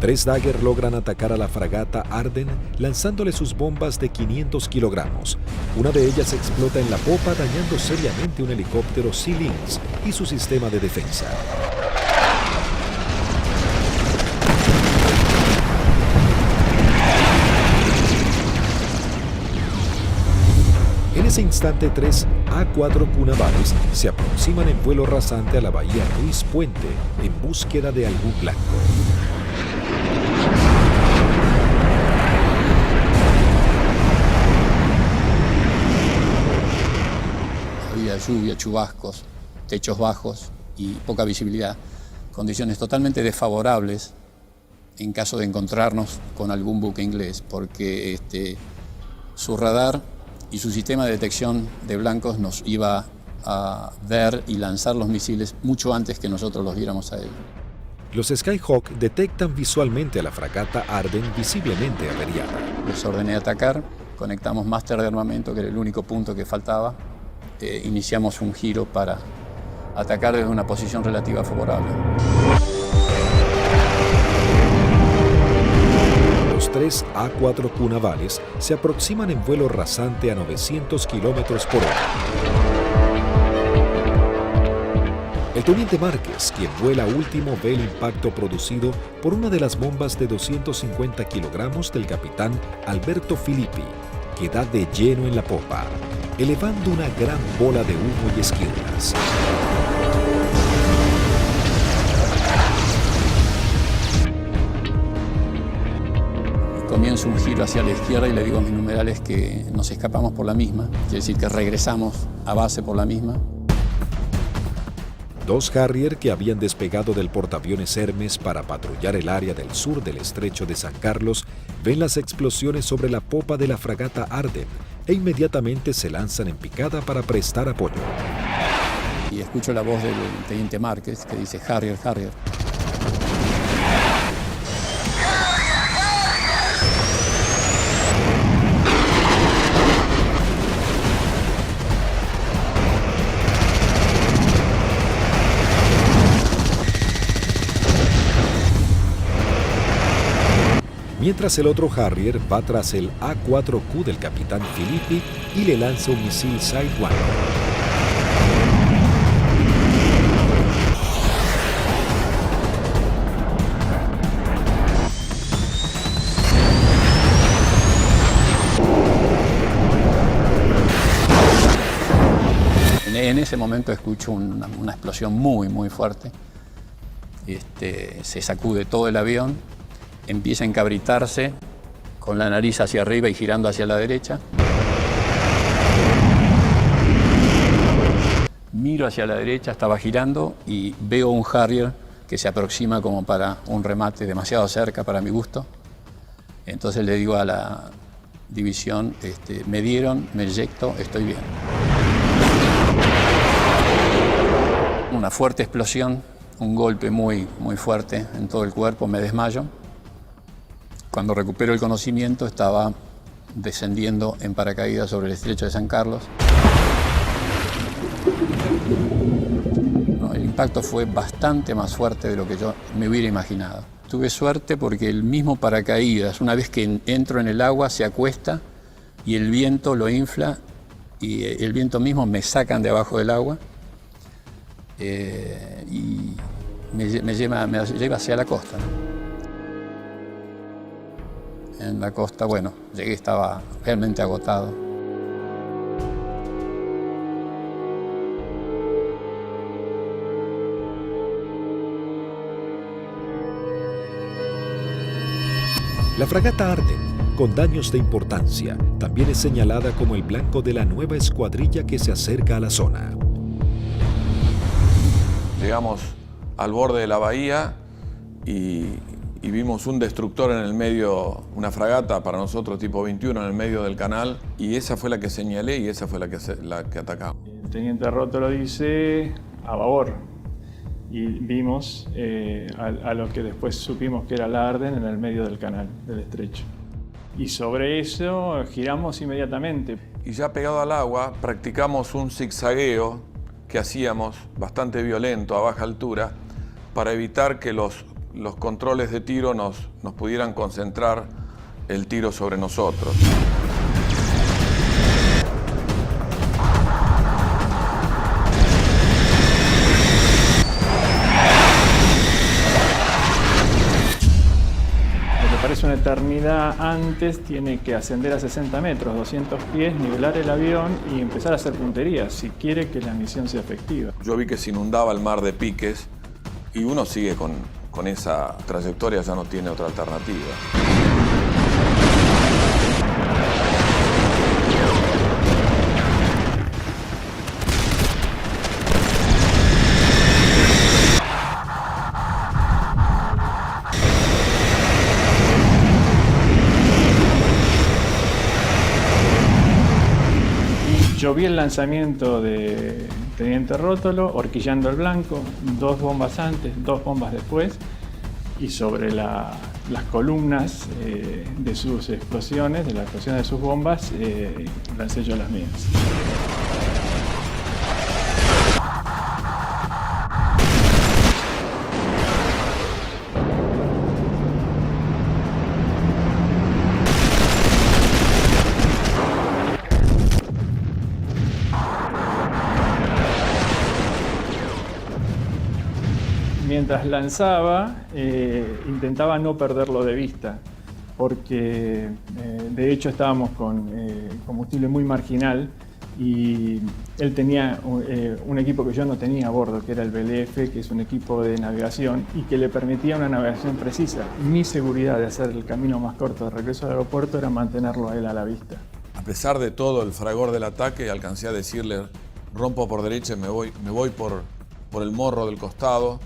[SPEAKER 1] Tres Dagger logran atacar a la fragata Arden lanzándole sus bombas de 500 kilogramos. Una de ellas explota en la popa dañando seriamente un helicóptero Sea Lynx y su sistema de defensa. En ese instante, 3 A-4Q navales se aproximan en vuelo rasante a la bahía Ruiz Puente en búsqueda de algún blanco.
[SPEAKER 5] Había lluvia, chubascos, techos bajos y poca visibilidad. Condiciones totalmente desfavorables en caso de encontrarnos con algún buque inglés, porque su radar y su sistema de detección de blancos nos iba a ver y lanzar los misiles mucho antes que nosotros los viéramos a él.
[SPEAKER 1] Los Skyhawk detectan visualmente a la fragata Arden visiblemente averiada.
[SPEAKER 5] Les ordené atacar, conectamos máster de armamento, que era el único punto que faltaba. Iniciamos un giro para atacar desde una posición relativa favorable.
[SPEAKER 1] Los 3 A-4Q navales se aproximan en vuelo rasante a 900 kilómetros por hora. El teniente Márquez, quien vuela último, ve el impacto producido por una de las bombas de 250 kilogramos del capitán Alberto Filippi, que da de lleno en la popa, elevando una gran bola de humo y esquirlas.
[SPEAKER 5] comienzo un giro hacia la izquierda y le digo a mis numerales que nos escapamos por la misma, quiere decir que regresamos a base por la misma.
[SPEAKER 1] Dos Harrier que habían despegado del portaaviones Hermes para patrullar el área del sur del estrecho de San Carlos ven las explosiones sobre la popa de la fragata Arden e inmediatamente se lanzan en picada para prestar apoyo.
[SPEAKER 5] Y escucho la voz del teniente Márquez que dice Harrier, Harrier.
[SPEAKER 1] Mientras el otro Harrier va tras el A4Q del capitán Filippi y le lanza un misil Sidewinder.
[SPEAKER 5] En ese momento escucho una explosión muy fuerte. Se sacude todo el avión, empieza a encabritarse con la nariz hacia arriba y girando hacia la derecha. Miro hacia la derecha, estaba girando y veo un Harrier que se aproxima como para un remate demasiado cerca para mi gusto. Entonces le digo a la división, me dieron, me eyecto, estoy bien. Una fuerte explosión, un golpe muy fuerte en todo el cuerpo, me desmayo. Cuando recupero el conocimiento estaba descendiendo en paracaídas sobre el estrecho de San Carlos. El impacto fue bastante más fuerte de lo que yo me hubiera imaginado. Tuve suerte porque el mismo paracaídas, una vez que entro en el agua, se acuesta y el viento lo infla y el viento mismo me sacan de abajo del agua y me lleva hacia la costa, ¿no? En la costa, bueno, llegué, estaba realmente agotado.
[SPEAKER 1] La fragata Arden, con daños de importancia, también es señalada como el blanco de la nueva escuadrilla que se acerca a la zona.
[SPEAKER 12] Llegamos al borde de la bahía y vimos un destructor en el medio, una fragata para nosotros tipo 21 en el medio del canal, y esa fue la que señalé y esa fue la que atacamos.
[SPEAKER 13] El teniente Rótolo dice a babor y vimos a lo que después supimos que era la Arden en el medio del canal, del estrecho. Y sobre eso giramos inmediatamente.
[SPEAKER 12] Y ya pegado al agua practicamos un zigzagueo que hacíamos bastante violento a baja altura para evitar que los controles de tiro nos pudieran concentrar el tiro sobre nosotros.
[SPEAKER 13] Lo que parece una eternidad antes tiene que ascender a 60 metros, 200 pies, nivelar el avión y empezar a hacer puntería si quiere que la misión sea efectiva.
[SPEAKER 12] Yo vi que se inundaba el mar de piques y uno sigue con esa trayectoria, ya no tiene otra alternativa.
[SPEAKER 13] Yo vi el lanzamiento de Teniente Rótolo, horquillando el blanco, 2 bombas antes, 2 bombas después, y sobre las columnas de sus explosiones, de las explosiones de sus bombas, lancé yo las mías. Mientras lanzaba, intentaba no perderlo de vista, porque de hecho estábamos con combustible muy marginal y él tenía un equipo que yo no tenía a bordo, que era el BLF, que es un equipo de navegación y que le permitía una navegación precisa. Mi seguridad de hacer el camino más corto de regreso al aeropuerto era mantenerlo a él a la vista.
[SPEAKER 14] A pesar de todo el fragor del ataque, alcancé a decirle: rompo por derecha y me voy por el morro del costado,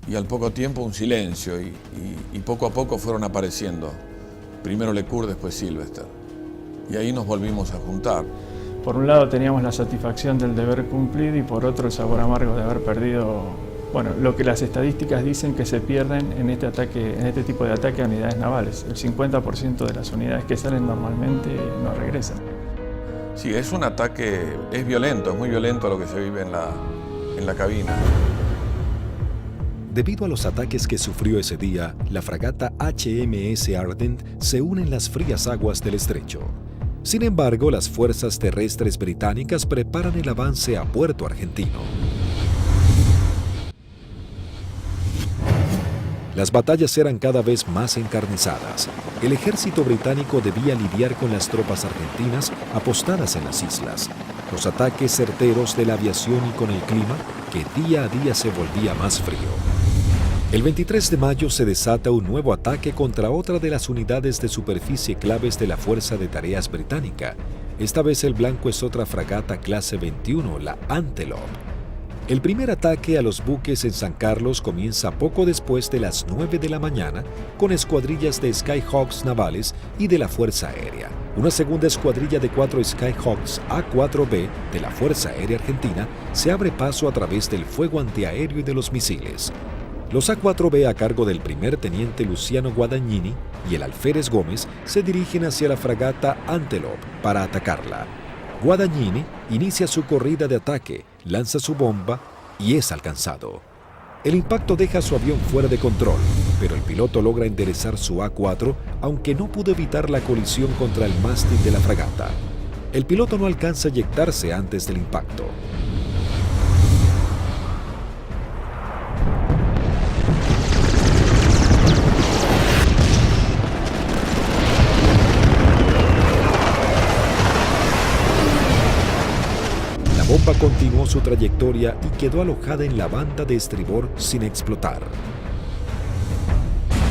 [SPEAKER 14] y al poco tiempo un silencio y poco a poco fueron apareciendo. Primero Lecour, después Sylvester. Y ahí nos volvimos a juntar.
[SPEAKER 13] Por un lado teníamos la satisfacción del deber cumplido y por otro el sabor amargo de haber perdido, bueno, lo que las estadísticas dicen que se pierden en este tipo de ataque a unidades navales. El 50% de las unidades que salen normalmente no regresan.
[SPEAKER 14] Sí, es un ataque, es violento, es muy violento lo que se vive en la cabina.
[SPEAKER 1] Debido a los ataques que sufrió ese día, la fragata HMS Ardent se une en las frías aguas del estrecho. Sin embargo, las fuerzas terrestres británicas preparan el avance a Puerto Argentino. Las batallas eran cada vez más encarnizadas. El ejército británico debía lidiar con las tropas argentinas apostadas en las islas, los ataques certeros de la aviación y con el clima que día a día se volvía más frío. El 23 de mayo se desata un nuevo ataque contra otra de las unidades de superficie claves de la Fuerza de Tareas Británica. Esta vez el blanco es otra fragata clase 21, la Antelope. El primer ataque a los buques en San Carlos comienza poco después de las 9 de la mañana con escuadrillas de Skyhawks navales y de la Fuerza Aérea. Una segunda escuadrilla de 4 Skyhawks A4B de la Fuerza Aérea Argentina se abre paso a través del fuego antiaéreo y de los misiles. Los A4B a cargo del primer teniente Luciano Guadagnini y el alférez Gómez se dirigen hacia la fragata Antelope para atacarla. Guadagnini inicia su corrida de ataque, lanza su bomba y es alcanzado. El impacto deja su avión fuera de control, pero el piloto logra enderezar su A4, aunque no pudo evitar la colisión contra el mástil de la fragata. El piloto no alcanza a eyectarse antes del impacto. La bomba continuó su trayectoria y quedó alojada en la banda de estribor sin explotar.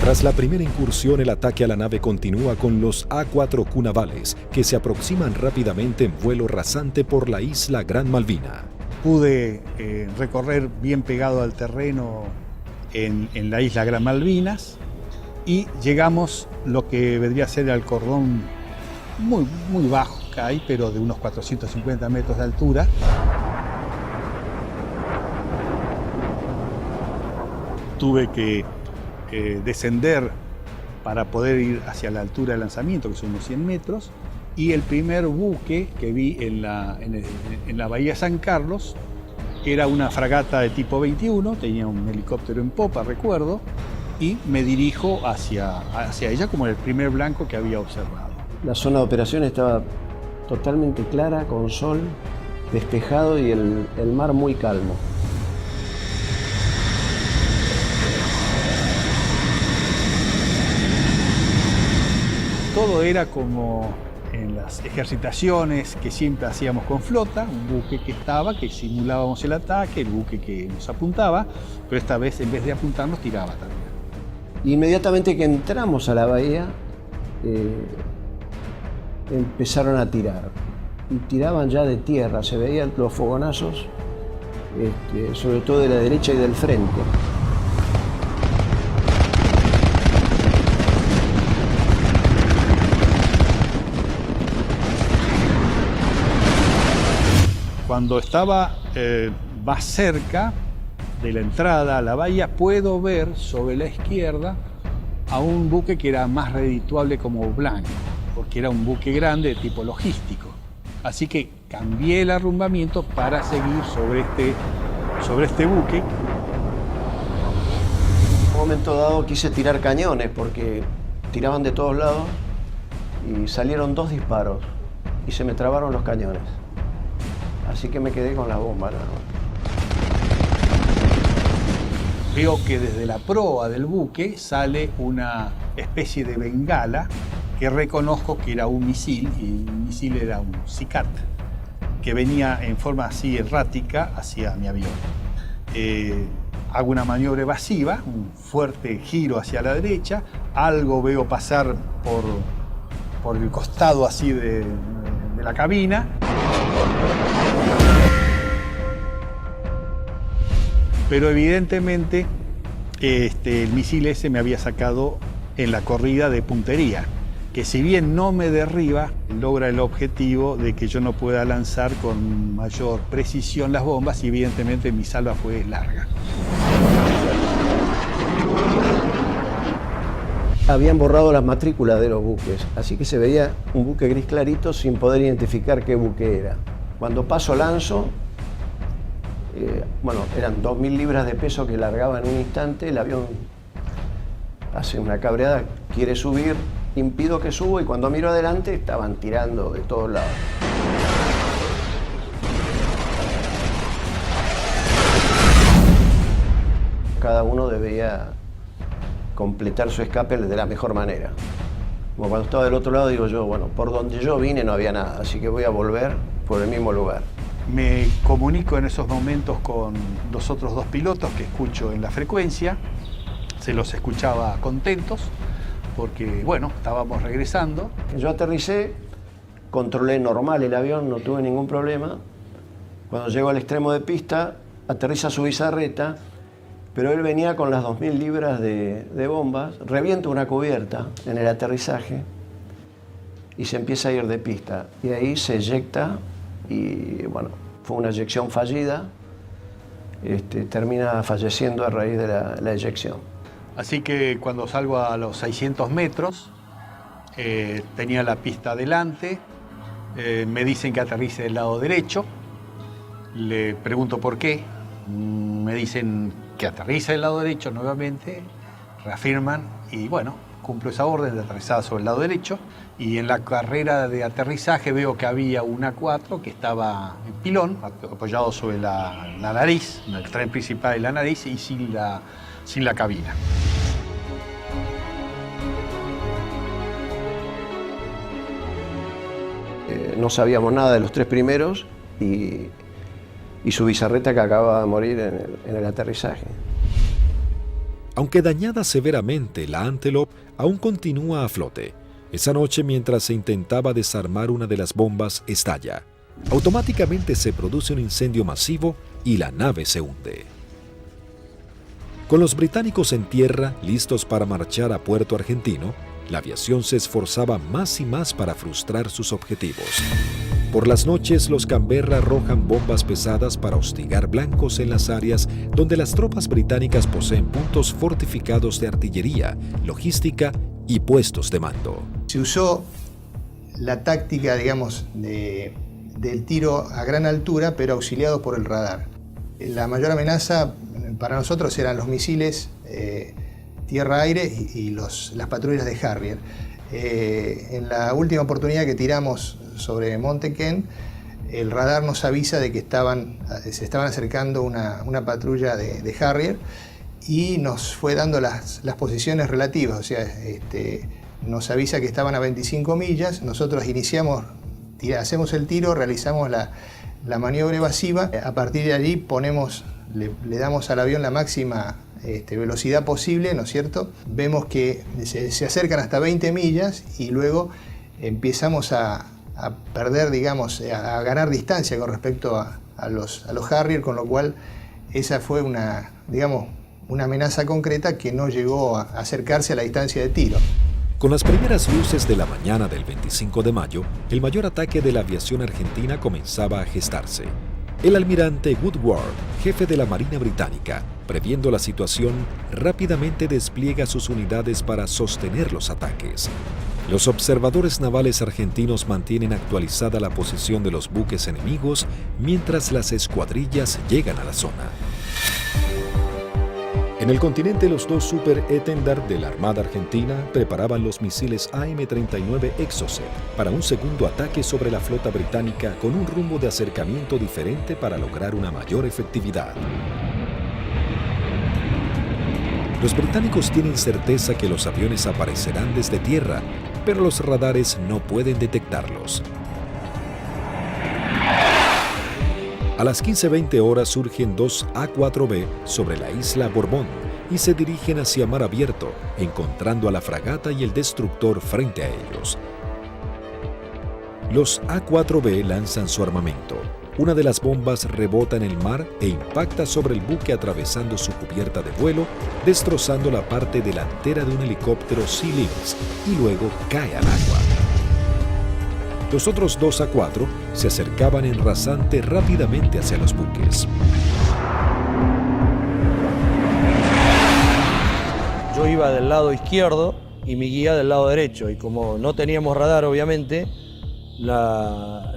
[SPEAKER 1] Tras la primera incursión, el ataque a la nave continúa con los A4Q navales, que se aproximan rápidamente en vuelo rasante por la isla Gran Malvina.
[SPEAKER 5] Pude recorrer bien pegado al terreno en la isla Gran Malvinas y llegamos lo que vendría a ser al cordón muy bajo que hay, pero de unos 450 metros de altura. Tuve que descender para poder ir hacia la altura de lanzamiento, que son unos 100 metros, y el primer buque que vi en la bahía San Carlos era una fragata de tipo 21, tenía un helicóptero en popa, recuerdo, y me dirijo hacia ella como el primer blanco que había observado.
[SPEAKER 15] La zona de operación estaba totalmente clara, con sol, despejado y el mar muy calmo.
[SPEAKER 5] Todo era como en las ejercitaciones que siempre hacíamos con flota, un buque que simulábamos el ataque, el buque que nos apuntaba, pero esta vez en vez de apuntarnos tiraba también.
[SPEAKER 15] Inmediatamente que entramos a la bahía, empezaron a tirar. Y tiraban ya de tierra, se veían los fogonazos, sobre todo de la derecha y del frente.
[SPEAKER 5] Cuando estaba más cerca de la entrada a la bahía, puedo ver sobre la izquierda a un buque que era más redituable como blanco, porque era un buque grande de tipo logístico. Así que cambié el arrumbamiento para seguir sobre este buque.
[SPEAKER 15] En un momento dado quise tirar cañones porque tiraban de todos lados y salieron 2 disparos y se me trabaron los cañones. Así que me quedé con la bomba.
[SPEAKER 5] Veo que desde la proa del buque sale una especie de bengala que reconozco que era un misil, y el misil era un SICAT. que venía en forma así errática hacia mi avión. Hago una maniobra evasiva, un fuerte giro hacia la derecha, algo veo pasar por el costado así de la cabina. Pero evidentemente el misil ese me había sacado en la corrida de puntería, que si bien no me derriba, logra el objetivo de que yo no pueda lanzar con mayor precisión las bombas y evidentemente mi salva fue larga.
[SPEAKER 15] Habían borrado las matrículas de los buques, así que se veía un buque gris clarito sin poder identificar qué buque era. Cuando paso lanzo, eran 2.000 libras de peso que largaba en un instante, el avión hace una cabreada, quiere subir, impido que subo y cuando miro adelante estaban tirando de todos lados. Cada uno debía completar su escape de la mejor manera. Como cuando estaba del otro lado digo yo, bueno, por donde yo vine no había nada, así que voy a volver por el mismo lugar.
[SPEAKER 5] Me comunico en esos momentos con los otros dos pilotos que escucho en la frecuencia. Se los escuchaba contentos porque, bueno, estábamos regresando.
[SPEAKER 15] Yo aterricé, controlé normal el avión, no tuve ningún problema. Cuando llego al extremo de pista, aterriza su bizarreta, pero él venía con las 2.000 libras de bombas, revienta una cubierta en el aterrizaje y se empieza a ir de pista. Y ahí se eyecta y, bueno, fue una eyección fallida. Termina falleciendo a raíz de la eyección.
[SPEAKER 5] Así que cuando salgo a los 600 metros, tenía la pista adelante, me dicen que aterrice del lado derecho, le pregunto por qué, me dicen que aterrice del lado derecho nuevamente, reafirman y bueno, cumplo esa orden de aterrizada sobre el lado derecho y en la carrera de aterrizaje veo que había un A4 que estaba en pilón, apoyado sobre la nariz, en el tren principal de la nariz y sin la cabina.
[SPEAKER 15] No sabíamos nada de los tres primeros y su bizarreta que acaba de morir en el aterrizaje.
[SPEAKER 1] Aunque dañada severamente, la Antelope aún continúa a flote. Esa noche, mientras se intentaba desarmar una de las bombas, estalla. Automáticamente se produce un incendio masivo y la nave se hunde. Con los británicos en tierra, listos para marchar a Puerto Argentino, la aviación se esforzaba más y más para frustrar sus objetivos. Por las noches, los Canberra arrojan bombas pesadas para hostigar blancos en las áreas donde las tropas británicas poseen puntos fortificados de artillería, logística y puestos de mando.
[SPEAKER 4] Se usó la táctica, digamos, del tiro a gran altura, pero auxiliado por el radar. La mayor amenaza para nosotros eran los misiles tierra-aire y las patrullas de Harrier. En la última oportunidad que tiramos sobre Monte Kent, el radar nos avisa de que se estaban acercando una patrulla de Harrier y nos fue dando las posiciones relativas, o sea, nos avisa que estaban a 25 millas, nosotros hacemos el tiro, realizamos la maniobra evasiva, a partir de allí le damos al avión la máxima velocidad posible, ¿no es cierto? Vemos que se acercan hasta 20 millas y luego empezamos a perder, digamos, a ganar distancia con respecto a los Harrier, con lo cual esa fue una amenaza concreta que no llegó a acercarse a la distancia de tiro.
[SPEAKER 1] Con las primeras luces de la mañana del 25 de mayo, el mayor ataque de la aviación argentina comenzaba a gestarse. El almirante Woodward, jefe de la Marina Británica, previendo la situación, rápidamente despliega sus unidades para sostener los ataques. Los observadores navales argentinos mantienen actualizada la posición de los buques enemigos mientras las escuadrillas llegan a la zona. En el continente, los dos Super Étendard de la Armada Argentina preparaban los misiles AM-39 Exocet para un segundo ataque sobre la flota británica con un rumbo de acercamiento diferente para lograr una mayor efectividad. Los británicos tienen certeza que los aviones aparecerán desde tierra, pero los radares no pueden detectarlos. A las 15:20 horas surgen dos A-4B sobre la isla Borbón y se dirigen hacia mar abierto, encontrando a la fragata y el destructor frente a ellos. Los A-4B lanzan su armamento. Una de las bombas rebota en el mar e impacta sobre el buque atravesando su cubierta de vuelo, destrozando la parte delantera de un helicóptero Sea Lynx y luego cae al agua. Los otros dos A-4 se acercaban en rasante rápidamente hacia los buques.
[SPEAKER 6] Yo iba del lado izquierdo y mi guía del lado derecho, y como no teníamos radar, obviamente,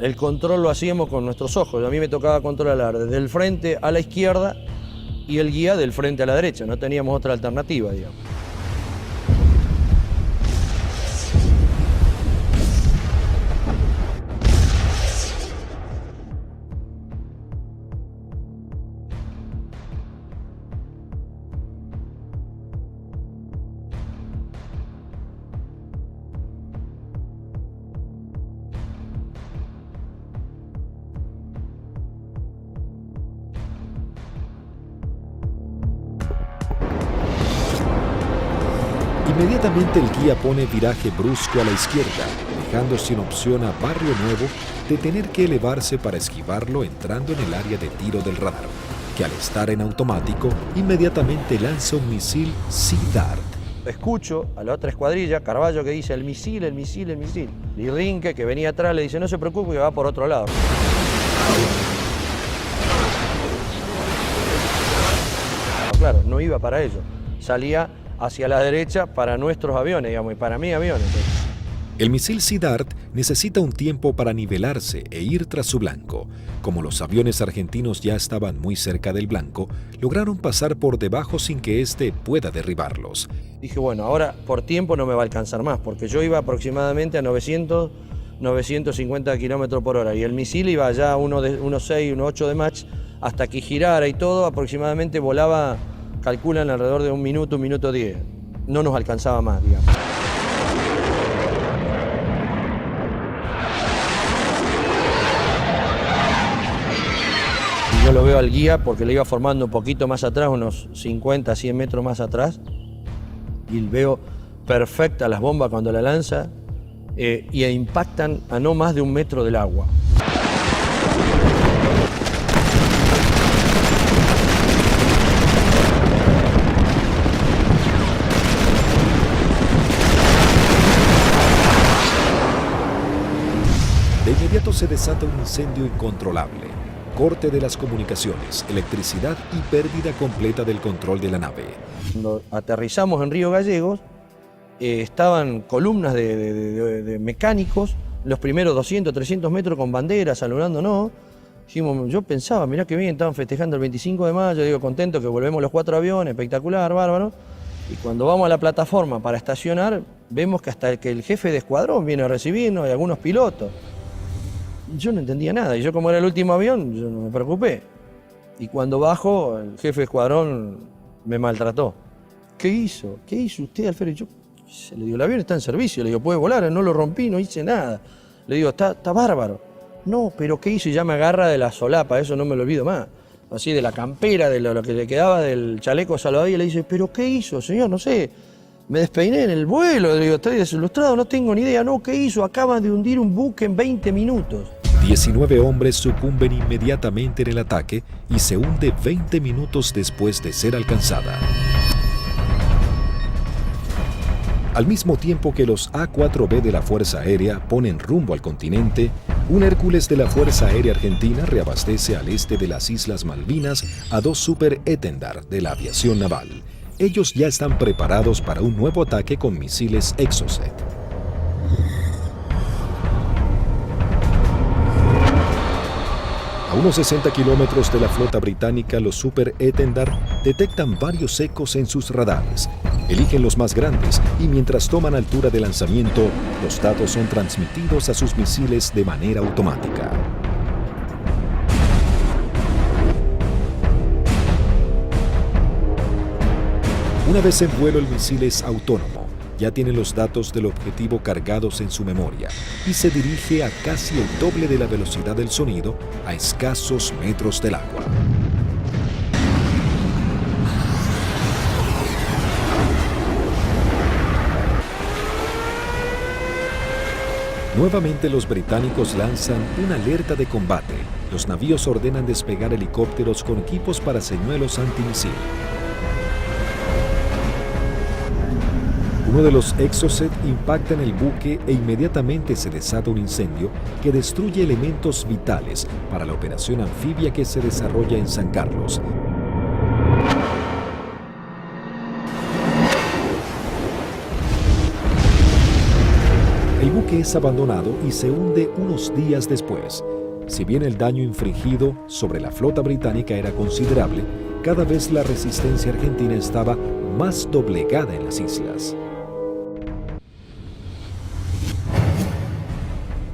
[SPEAKER 6] el control lo hacíamos con nuestros ojos. A mí me tocaba controlar desde el frente a la izquierda y el guía del frente a la derecha. No teníamos otra alternativa, digamos.
[SPEAKER 1] Inmediatamente el guía pone viraje brusco a la izquierda, dejando sin opción a Barrio Nuevo de tener que elevarse para esquivarlo entrando en el área de tiro del radar, que al estar en automático, inmediatamente lanza un misil Sea Dart.
[SPEAKER 6] Escucho a la otra escuadrilla, Carballo, que dice el misil, el misil, el misil. Y Rinque, que venía atrás, le dice no se preocupe que va por otro lado. Claro, no iba para ello. Salía hacia la derecha para nuestros aviones, digamos, y para mis aviones.
[SPEAKER 1] El misil Sea Dart necesita un tiempo para nivelarse e ir tras su blanco. Como los aviones argentinos ya estaban muy cerca del blanco, lograron pasar por debajo sin que éste pueda derribarlos.
[SPEAKER 6] Dije, bueno, ahora por tiempo no me va a alcanzar más, porque yo iba aproximadamente a 950 kilómetros por hora y el misil iba ya a 1.6, 1.8 de Mach, hasta que girara y todo, aproximadamente volaba, calculan alrededor de 1 minuto, 1 minuto 10. No nos alcanzaba más, digamos. Yo lo veo al guía porque le iba formando un poquito más atrás, unos 50, 100 metros más atrás, y veo perfecta las bombas cuando la lanza y impactan a no más de 1 metro del agua.
[SPEAKER 1] De inmediato se desata un incendio incontrolable. Corte de las comunicaciones, electricidad y pérdida completa del control de la nave.
[SPEAKER 6] Cuando aterrizamos en Río Gallegos, estaban columnas de mecánicos, los primeros 200, 300 metros con banderas, saludándonos. Dijimos, yo pensaba, mirá que bien, estaban festejando el 25 de mayo, digo, contento que volvemos los 4 aviones, espectacular, bárbaro. Y cuando vamos a la plataforma para estacionar, vemos que hasta que el jefe de escuadrón viene a recibirnos y algunos pilotos. Yo no entendía nada, y yo como era el último avión, yo no me preocupé. Y cuando bajo, el jefe de escuadrón me maltrató. ¿Qué hizo? ¿Qué hizo usted, Alfredo? Yo le digo, el avión está en servicio, le digo, puede volar, no lo rompí, no hice nada. Le digo, está bárbaro. No, pero ¿qué hizo? Y ya me agarra de la solapa, eso no me lo olvido más. Así de la campera, de lo que le quedaba del chaleco salvavidas, y le dice, ¿pero qué hizo, señor? No sé. Me despeiné en el vuelo, le digo, estoy desilustrado, no tengo ni idea. No, ¿qué hizo? Acaban de hundir un buque en 20 minutos.
[SPEAKER 1] 19 hombres sucumben inmediatamente en el ataque y se hunde 20 minutos después de ser alcanzada. Al mismo tiempo que los A-4B de la Fuerza Aérea ponen rumbo al continente, un Hércules de la Fuerza Aérea Argentina reabastece al este de las Islas Malvinas a 2 Super Étendard de la aviación naval. Ellos ya están preparados para un nuevo ataque con misiles Exocet. A unos 60 kilómetros de la flota británica, los Super Étendard detectan varios ecos en sus radares. Eligen los más grandes y mientras toman altura de lanzamiento, los datos son transmitidos a sus misiles de manera automática. Una vez en vuelo, el misil es autónomo. ya tiene los datos del objetivo cargados en su memoria y se dirige a casi el doble de la velocidad del sonido a escasos metros del agua. Nuevamente los británicos lanzan una alerta de combate. Los navíos ordenan despegar helicópteros con equipos para señuelos antimisil. Uno de los Exocet impacta en el buque e inmediatamente se desata un incendio que destruye elementos vitales para la operación anfibia que se desarrolla en San Carlos. El buque es abandonado y se hunde unos días después. Si bien el daño infligido sobre la flota británica era considerable, cada vez la resistencia argentina estaba más doblegada en las islas.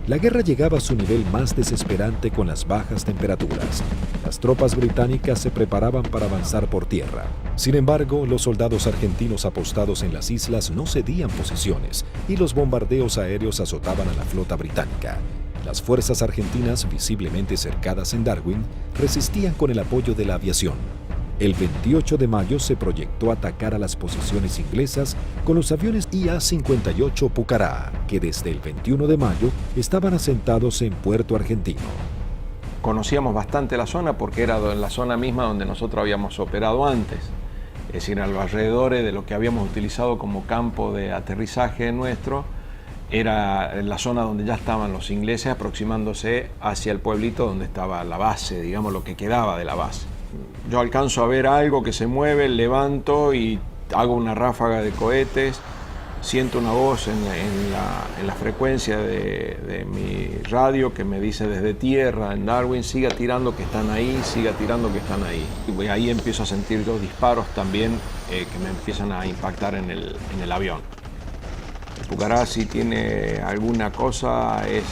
[SPEAKER 1] La guerra llegaba a su nivel más desesperante con las bajas temperaturas. Las tropas británicas se preparaban para avanzar por tierra. Sin embargo, los soldados argentinos apostados en las islas no cedían posiciones y los bombardeos aéreos azotaban a la flota británica. Las fuerzas argentinas, visiblemente cercadas en Darwin, resistían con el apoyo de la aviación. El 28 de mayo se proyectó atacar a las posiciones inglesas con los aviones IA-58 Pucará, que desde el 21 de mayo estaban asentados en Puerto Argentino.
[SPEAKER 12] Conocíamos bastante la zona porque era la zona misma donde nosotros habíamos operado antes, es decir, a los alrededores de lo que habíamos utilizado como campo de aterrizaje nuestro, era la zona donde ya estaban los ingleses aproximándose hacia el pueblito donde estaba la base, digamos lo que quedaba de la base. Yo alcanzo a ver algo que se mueve, levanto y hago una ráfaga de cohetes, siento una voz en la frecuencia de mi radio que me dice desde tierra en Darwin, siga tirando que están ahí, siga tirando que están ahí. Y ahí empiezo a sentir dos disparos también que me empiezan a impactar en el avión. El Pucará, si tiene alguna cosa, es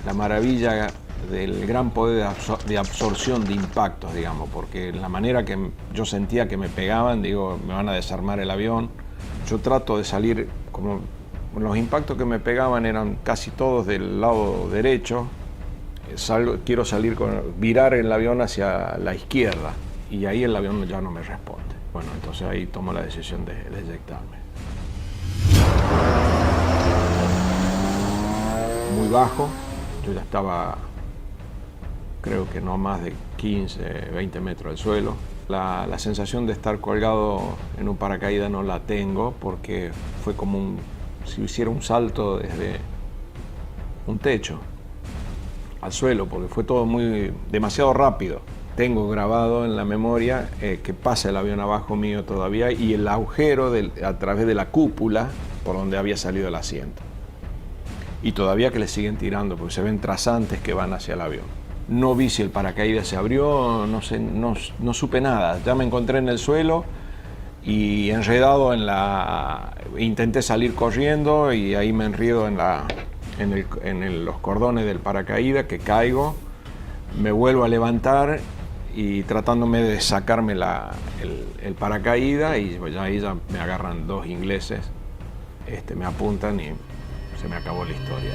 [SPEAKER 12] la maravilla del gran poder de absorción de impactos, digamos, porque la manera que yo sentía que me pegaban, digo, me van a desarmar el avión. Yo trato de salir, como los impactos que me pegaban eran casi todos del lado derecho, quiero virar el avión hacia la izquierda y ahí el avión ya no me responde. Bueno, entonces ahí tomo la decisión de eyectarme. Muy bajo, yo ya estaba, creo que no más de 15, 20 metros del suelo. La sensación de estar colgado en un paracaídas no la tengo porque fue como si hiciera un salto desde un techo al suelo, porque fue todo demasiado rápido. Tengo grabado en la memoria que pasa el avión abajo mío todavía y el agujero a través de la cúpula por donde había salido el asiento. Y todavía que le siguen tirando porque se ven trazantes que van hacia el avión. No vi si el paracaídas se abrió, no sé, no supe nada. Ya me encontré en el suelo y enredado intenté salir corriendo y ahí me enredo en los cordones del paracaídas, que caigo, me vuelvo a levantar y tratándome de sacarme el paracaídas y ahí ya me agarran dos ingleses, me apuntan y se me acabó la historia.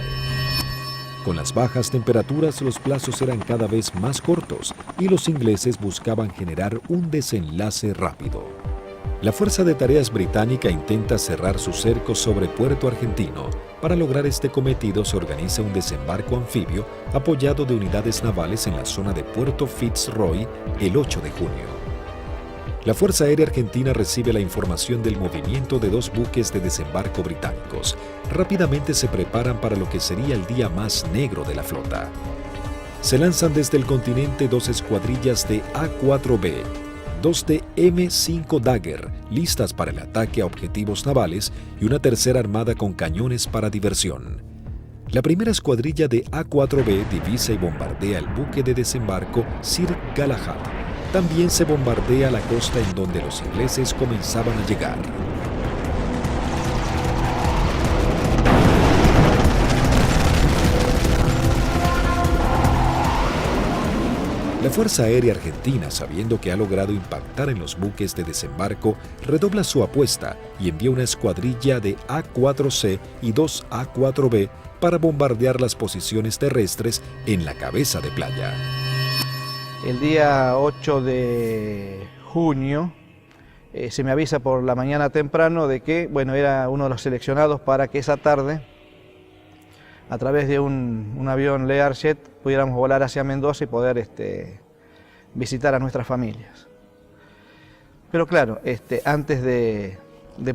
[SPEAKER 1] Con las bajas temperaturas, los plazos eran cada vez más cortos y los ingleses buscaban generar un desenlace rápido. La Fuerza de Tareas Británica intenta cerrar su cerco sobre Puerto Argentino. Para lograr este cometido se organiza un desembarco anfibio apoyado de unidades navales en la zona de Puerto Fitzroy el 8 de junio. La Fuerza Aérea Argentina recibe la información del movimiento de dos buques de desembarco británicos. Rápidamente se preparan para lo que sería el día más negro de la flota. Se lanzan desde el continente dos escuadrillas de A-4B, dos de M5 Dagger, listas para el ataque a objetivos navales, y una tercera armada con cañones para diversión. La primera escuadrilla de A-4B divisa y bombardea el buque de desembarco Sir Galahad. También se bombardea la costa en donde los ingleses comenzaban a llegar. La Fuerza Aérea Argentina, sabiendo que ha logrado impactar en los buques de desembarco, redobla su apuesta y envía una escuadrilla de A-4C y 2 A-4B para bombardear las posiciones terrestres en la cabeza de playa.
[SPEAKER 9] El día 8 de junio se me avisa por la mañana temprano de que, bueno, era uno de los seleccionados para que esa tarde, a través de un avión Learjet, pudiéramos volar hacia Mendoza y poder visitar a nuestras familias. Pero claro, antes de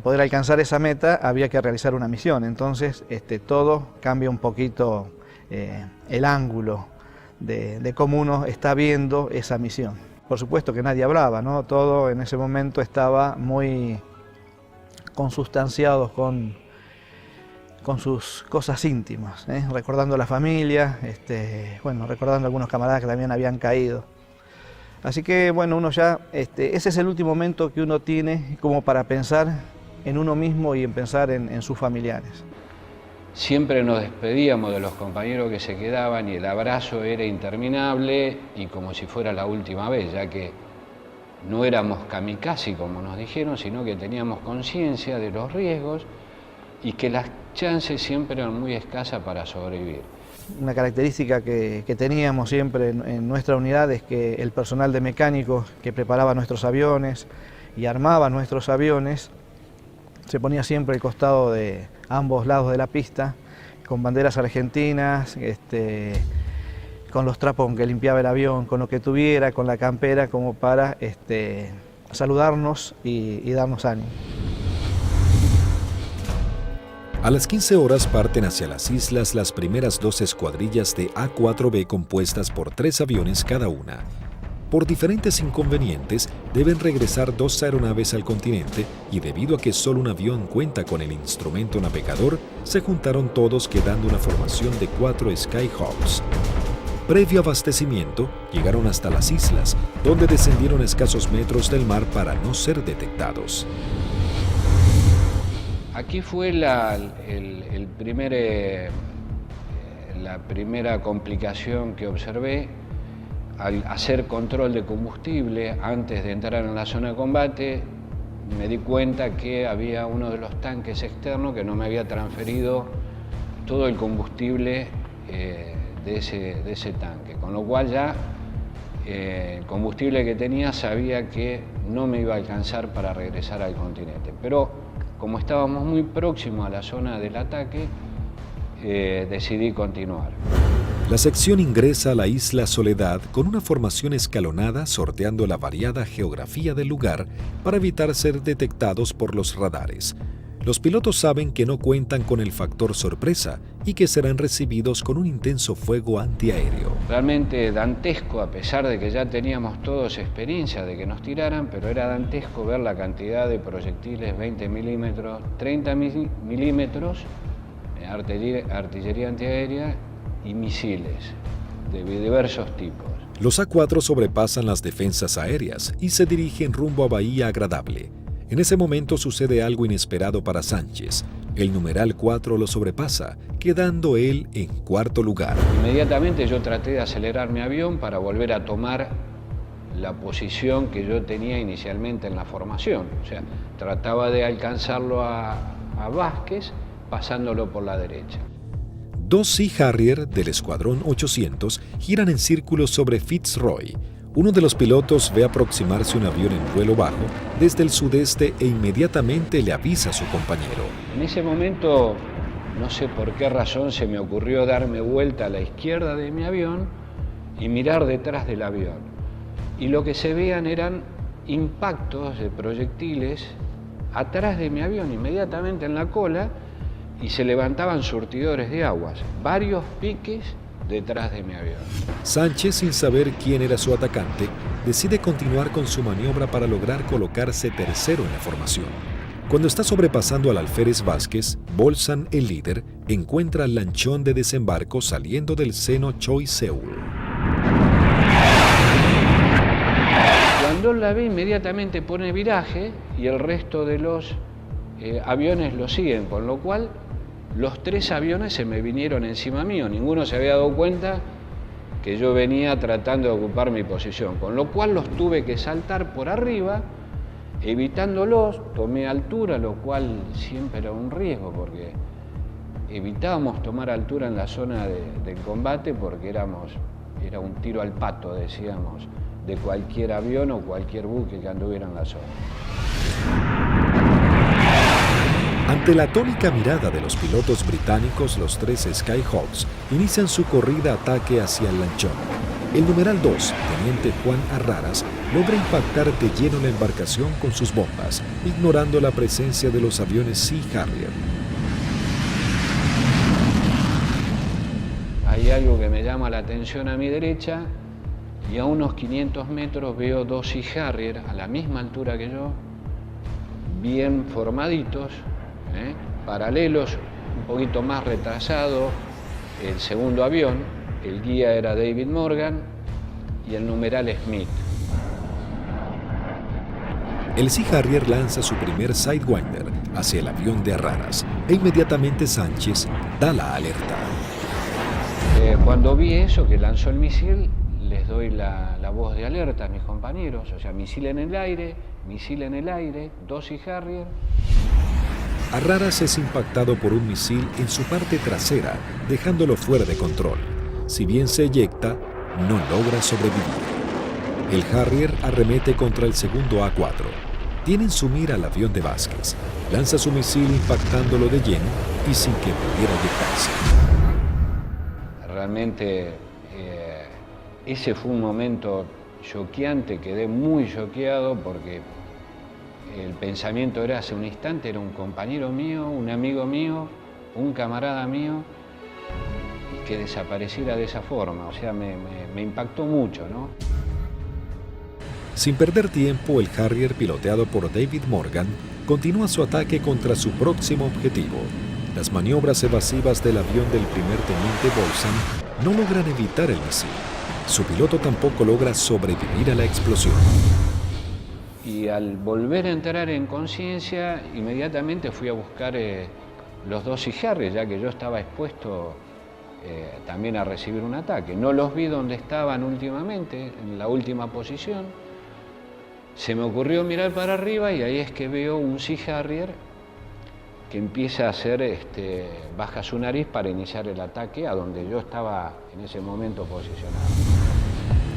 [SPEAKER 9] poder alcanzar esa meta había que realizar una misión, entonces todo cambia un poquito el ángulo de cómo uno está viendo esa misión. Por supuesto que nadie hablaba, ¿no? Todo en ese momento estaba muy consustanciado con sus cosas íntimas, recordando a la familia, bueno, recordando a algunos camaradas que también habían caído. Así que bueno, uno ya, ese es el último momento que uno tiene como para pensar en uno mismo y en pensar en sus familiares.
[SPEAKER 16] Siempre nos despedíamos de los compañeros que se quedaban y el abrazo era interminable y como si fuera la última vez, ya que no éramos kamikaze como nos dijeron, sino que teníamos conciencia de los riesgos y que las chances siempre eran muy escasas para sobrevivir.
[SPEAKER 9] Una característica que teníamos siempre en nuestra unidad es que el personal de mecánicos que preparaba nuestros aviones y armaba nuestros aviones se ponía siempre al costado de ambos lados de la pista, con banderas argentinas, con los trapos con que limpiaba el avión, con lo que tuviera, con la campera, como para saludarnos y darnos ánimo.
[SPEAKER 1] A las 15 horas parten hacia las islas las primeras 2 escuadrillas de A-4B compuestas por 3 aviones cada una. Por diferentes inconvenientes, deben regresar 2 aeronaves al continente y debido a que solo un avión cuenta con el instrumento navegador, se juntaron todos quedando una formación de 4 Skyhawks. Previo abastecimiento, llegaron hasta las islas, donde descendieron a escasos metros del mar para no ser detectados.
[SPEAKER 16] Aquí fue la primera complicación que observé. Al hacer control de combustible antes de entrar en la zona de combate, me di cuenta que había uno de los tanques externos que no me había transferido todo el combustible de ese tanque, con lo cual ya el combustible que tenía sabía que no me iba a alcanzar para regresar al continente. Pero como estábamos muy próximos a la zona del ataque, decidí continuar.
[SPEAKER 1] La sección ingresa a la isla Soledad con una formación escalonada sorteando la variada geografía del lugar para evitar ser detectados por los radares. Los pilotos saben que no cuentan con el factor sorpresa y que serán recibidos con un intenso fuego antiaéreo.
[SPEAKER 16] Realmente dantesco, a pesar de que ya teníamos todos experiencia de que nos tiraran, pero era dantesco ver la cantidad de proyectiles 20 milímetros, 30 milímetros, artillería antiaérea y misiles de diversos tipos.
[SPEAKER 1] Los A4 sobrepasan las defensas aéreas y se dirigen rumbo a Bahía Agradable. En ese momento sucede algo inesperado para Sánchez. El numeral 4 lo sobrepasa, quedando él en 4º lugar.
[SPEAKER 16] Inmediatamente yo traté de acelerar mi avión para volver a tomar la posición que yo tenía inicialmente en la formación. O sea, trataba de alcanzarlo a Vázquez pasándolo por la derecha.
[SPEAKER 1] 2 Sea Harrier del Escuadrón 800 giran en círculo sobre Fitzroy. Uno de los pilotos ve aproximarse un avión en vuelo bajo desde el sudeste e inmediatamente le avisa a su compañero.
[SPEAKER 16] En ese momento, no sé por qué razón, se me ocurrió darme vuelta a la izquierda de mi avión y mirar detrás del avión. Y lo que se veían eran impactos de proyectiles atrás de mi avión, inmediatamente en la cola, y se levantaban surtidores de aguas, varios piques detrás de mi avión.
[SPEAKER 1] Sánchez, sin saber quién era su atacante, decide continuar con su maniobra para lograr colocarse tercero en la formación. Cuando está sobrepasando al alférez Vázquez, Bolsan, el líder, encuentra al lanchón de desembarco saliendo del seno Choi Seul.
[SPEAKER 16] Cuando la ve, inmediatamente pone viraje y el resto de los aviones lo siguen, con lo cual los 3 aviones se me vinieron encima mío. Ninguno se había dado cuenta que yo venía tratando de ocupar mi posición, con lo cual los tuve que saltar por arriba, evitándolos, tomé altura, lo cual siempre era un riesgo, porque evitábamos tomar altura en la zona del combate porque era un tiro al pato, decíamos, de cualquier avión o cualquier buque que anduviera en la zona.
[SPEAKER 1] Ante la atónica mirada de los pilotos británicos, los 3 Skyhawks inician su corrida ataque hacia el lanchón. El numeral 2, teniente Juan Arraras, logra impactar de lleno la embarcación con sus bombas, ignorando la presencia de los aviones Sea Harrier.
[SPEAKER 16] Hay algo que me llama la atención a mi derecha y a unos 500 metros veo 2 Sea Harrier a la misma altura que yo, bien formaditos, paralelos, un poquito más retrasado el segundo avión, el guía era David Morgan y el numeral Smith.
[SPEAKER 1] El Sea Harrier lanza su primer Sidewinder hacia el avión de Arraras e inmediatamente Sánchez da la alerta.
[SPEAKER 16] Cuando vi eso, que lanzó el misil, les doy la voz de alerta a mis compañeros, o sea, misil en el aire, 2 Sea Harrier.
[SPEAKER 1] Arraras es impactado por un misil en su parte trasera, dejándolo fuera de control. Si bien se eyecta, no logra sobrevivir. El Harrier arremete contra el segundo A4. Tiene en su mira al avión de Vázquez. Lanza su misil impactándolo de lleno y sin que pudiera eyectarse.
[SPEAKER 16] Realmente ese fue un momento choqueante, quedé muy choqueado porque el pensamiento era hace un instante, era un compañero mío, un amigo mío, un camarada mío, y que desapareciera de esa forma, o sea, me impactó mucho, ¿no?
[SPEAKER 1] Sin perder tiempo, el Harrier, piloteado por David Morgan, continúa su ataque contra su próximo objetivo. Las maniobras evasivas del avión del primer teniente Bolson no logran evitar el misil. Su piloto tampoco logra sobrevivir a la explosión.
[SPEAKER 16] Y al volver a entrar en conciencia, inmediatamente fui a buscar los 2 Sea Harrier, ya que yo estaba expuesto también a recibir un ataque. No los vi donde estaban últimamente, en la última posición. Se me ocurrió mirar para arriba y ahí es que veo un Sea Harrier que empieza a hacer, baja su nariz para iniciar el ataque a donde yo estaba en ese momento posicionado.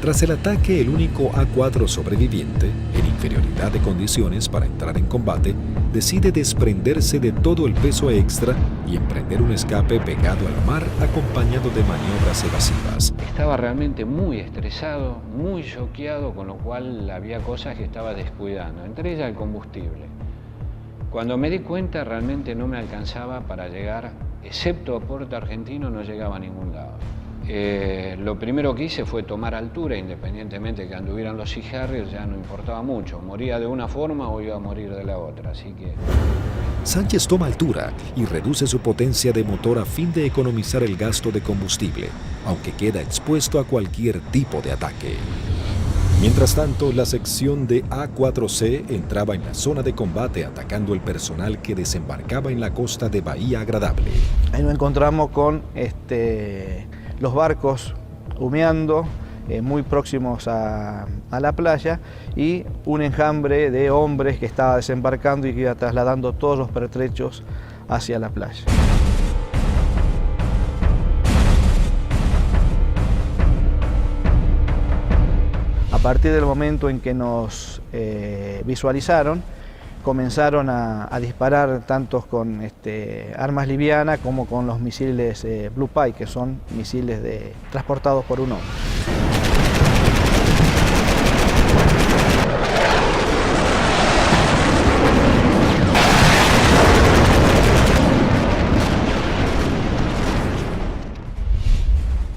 [SPEAKER 1] Tras el ataque, el único A4 sobreviviente, en inferioridad de condiciones para entrar en combate, decide desprenderse de todo el peso extra y emprender un escape pegado al mar acompañado de maniobras evasivas.
[SPEAKER 16] Estaba realmente muy estresado, muy choqueado, con lo cual había cosas que estaba descuidando, entre ellas el combustible. Cuando me di cuenta, realmente no me alcanzaba para llegar, excepto a Puerto Argentino, no llegaba a ningún lado. Lo primero que hice fue tomar altura, independientemente que anduvieran los Sea Harrier, ya no importaba mucho. Moría de una forma o iba a morir de la otra, así que...
[SPEAKER 1] Sánchez toma altura y reduce su potencia de motor a fin de economizar el gasto de combustible, aunque queda expuesto a cualquier tipo de ataque. Mientras tanto, la sección de A4C entraba en la zona de combate atacando el personal que desembarcaba en la costa de Bahía Agradable.
[SPEAKER 9] Ahí nos encontramos con los barcos humeando, muy próximos a la playa, y un enjambre de hombres que estaba desembarcando y que iba trasladando todos los pertrechos hacia la playa. A partir del momento en que nos visualizaron, comenzaron a disparar tanto con armas livianas como con los misiles Blue Pie, que son misiles transportados por un hombre.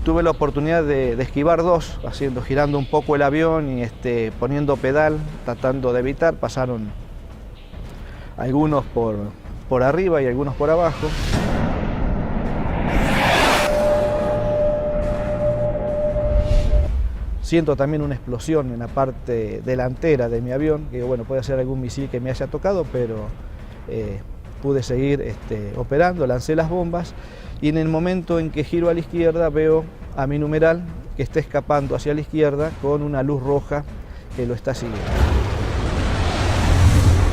[SPEAKER 9] Tuve la oportunidad de esquivar 2, girando un poco el avión y poniendo pedal, tratando de evitar. Pasaron algunos por arriba y algunos por abajo. Siento también una explosión en la parte delantera de mi avión, que bueno, puede ser algún misil que me haya tocado, pero pude seguir operando, lancé las bombas y en el momento en que giro a la izquierda veo a mi numeral que está escapando hacia la izquierda con una luz roja que lo está siguiendo.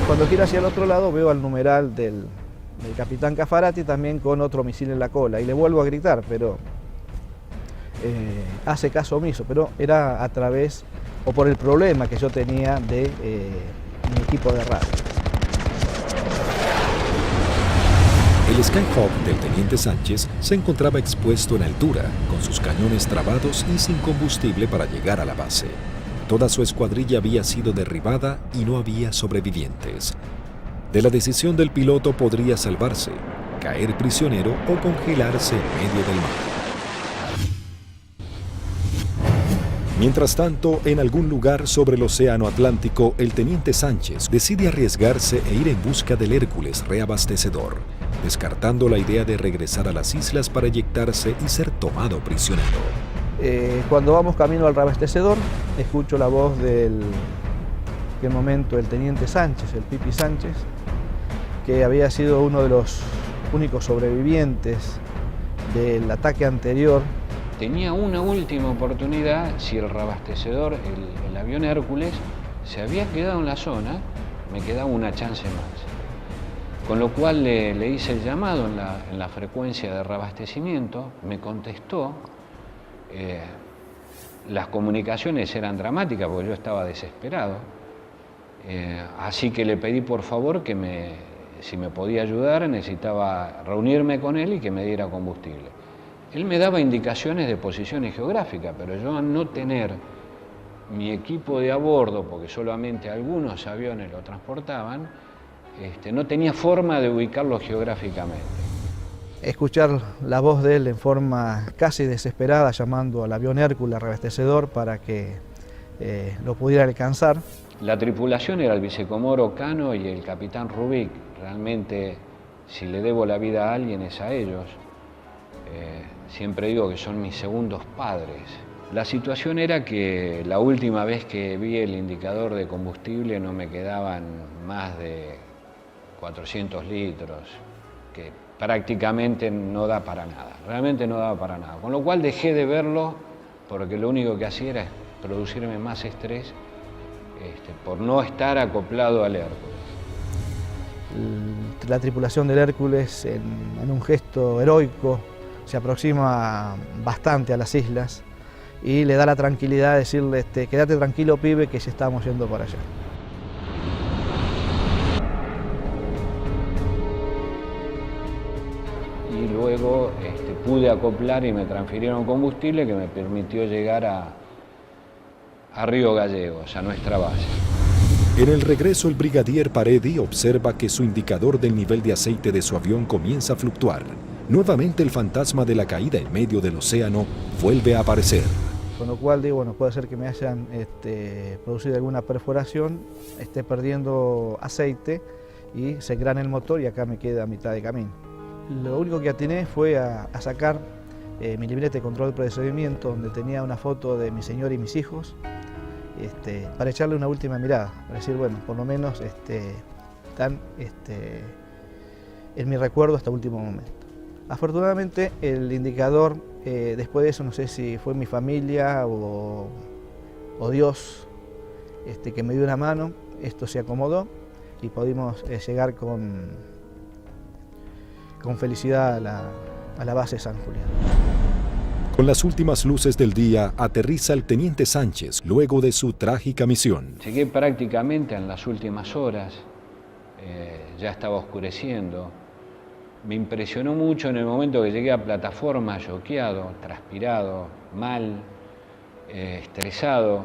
[SPEAKER 9] Cuando gira hacia el otro lado veo al numeral del capitán Caffarati también con otro misil en la cola y le vuelvo a gritar, pero hace caso omiso, pero era a través o por el problema que yo tenía de mi equipo de radio.
[SPEAKER 1] El Skyhawk del teniente Sánchez se encontraba expuesto en altura, con sus cañones trabados y sin combustible para llegar a la base. Toda su escuadrilla había sido derribada y no había sobrevivientes. De la decisión del piloto podría salvarse, caer prisionero o congelarse en medio del mar. Mientras tanto, en algún lugar sobre el océano Atlántico, el teniente Sánchez decide arriesgarse e ir en busca del Hércules reabastecedor, descartando la idea de regresar a las islas para eyectarse y ser tomado prisionero.
[SPEAKER 9] Cuando vamos camino al reabastecedor, escucho la voz del, en aquel momento, el teniente Sánchez, el Pipi Sánchez, que había sido uno de los únicos sobrevivientes del ataque anterior.
[SPEAKER 16] Tenía una última oportunidad, si el reabastecedor, el avión Hércules, se había quedado en la zona, me quedaba una chance más. Con lo cual le hice el llamado en la frecuencia de reabastecimiento, me contestó. Las comunicaciones eran dramáticas porque yo estaba desesperado, así que le pedí por favor que si me podía ayudar, necesitaba reunirme con él y que me diera combustible. Él me daba indicaciones de posiciones geográficas, pero yo al no tener mi equipo de a bordo, porque solamente algunos aviones lo transportaban, no tenía forma de ubicarlo geográficamente.
[SPEAKER 9] Escuchar la voz de él en forma casi desesperada, llamando al avión Hércules reabastecedor para que lo pudiera alcanzar.
[SPEAKER 16] La tripulación era el vicecomoro Cano y el capitán Rubik. Realmente, si le debo la vida a alguien es a ellos. Siempre digo que son mis segundos padres. La situación era que la última vez que vi el indicador de combustible no me quedaban más de 400 litros, que prácticamente no da para nada, realmente no daba para nada. Con lo cual dejé de verlo porque lo único que hacía era producirme más estrés por no estar acoplado al Hércules.
[SPEAKER 9] La tripulación del Hércules, en un gesto heroico, se aproxima bastante a las islas y le da la tranquilidad de decirle, quédate tranquilo, pibe, que ya estamos yendo para allá.
[SPEAKER 16] Y luego pude acoplar y me transfirieron combustible que me permitió llegar a Río Gallegos, a nuestra base.
[SPEAKER 1] En el regreso, el brigadier Paredi observa que su indicador del nivel de aceite de su avión comienza a fluctuar. Nuevamente el fantasma de la caída en medio del océano vuelve a aparecer.
[SPEAKER 9] Con lo cual digo, bueno, puede ser que me hayan producido alguna perforación, esté perdiendo aceite y se grane el motor y acá me queda a mitad de camino. Lo único que atiné fue a sacar mi libreta de control de procedimiento, donde tenía una foto de mi señor y mis hijos, para echarle una última mirada, para decir, bueno, por lo menos están en mi recuerdo hasta último momento. Afortunadamente el indicador, después de eso, no sé si fue mi familia o Dios que me dio una mano, esto se acomodó y pudimos llegar con felicidad a la base San Julián.
[SPEAKER 1] Con las últimas luces del día, aterriza el teniente Sánchez luego de su trágica misión.
[SPEAKER 16] Llegué prácticamente en las últimas horas, ya estaba oscureciendo. Me impresionó mucho en el momento que llegué a plataforma, choqueado, transpirado, mal, estresado,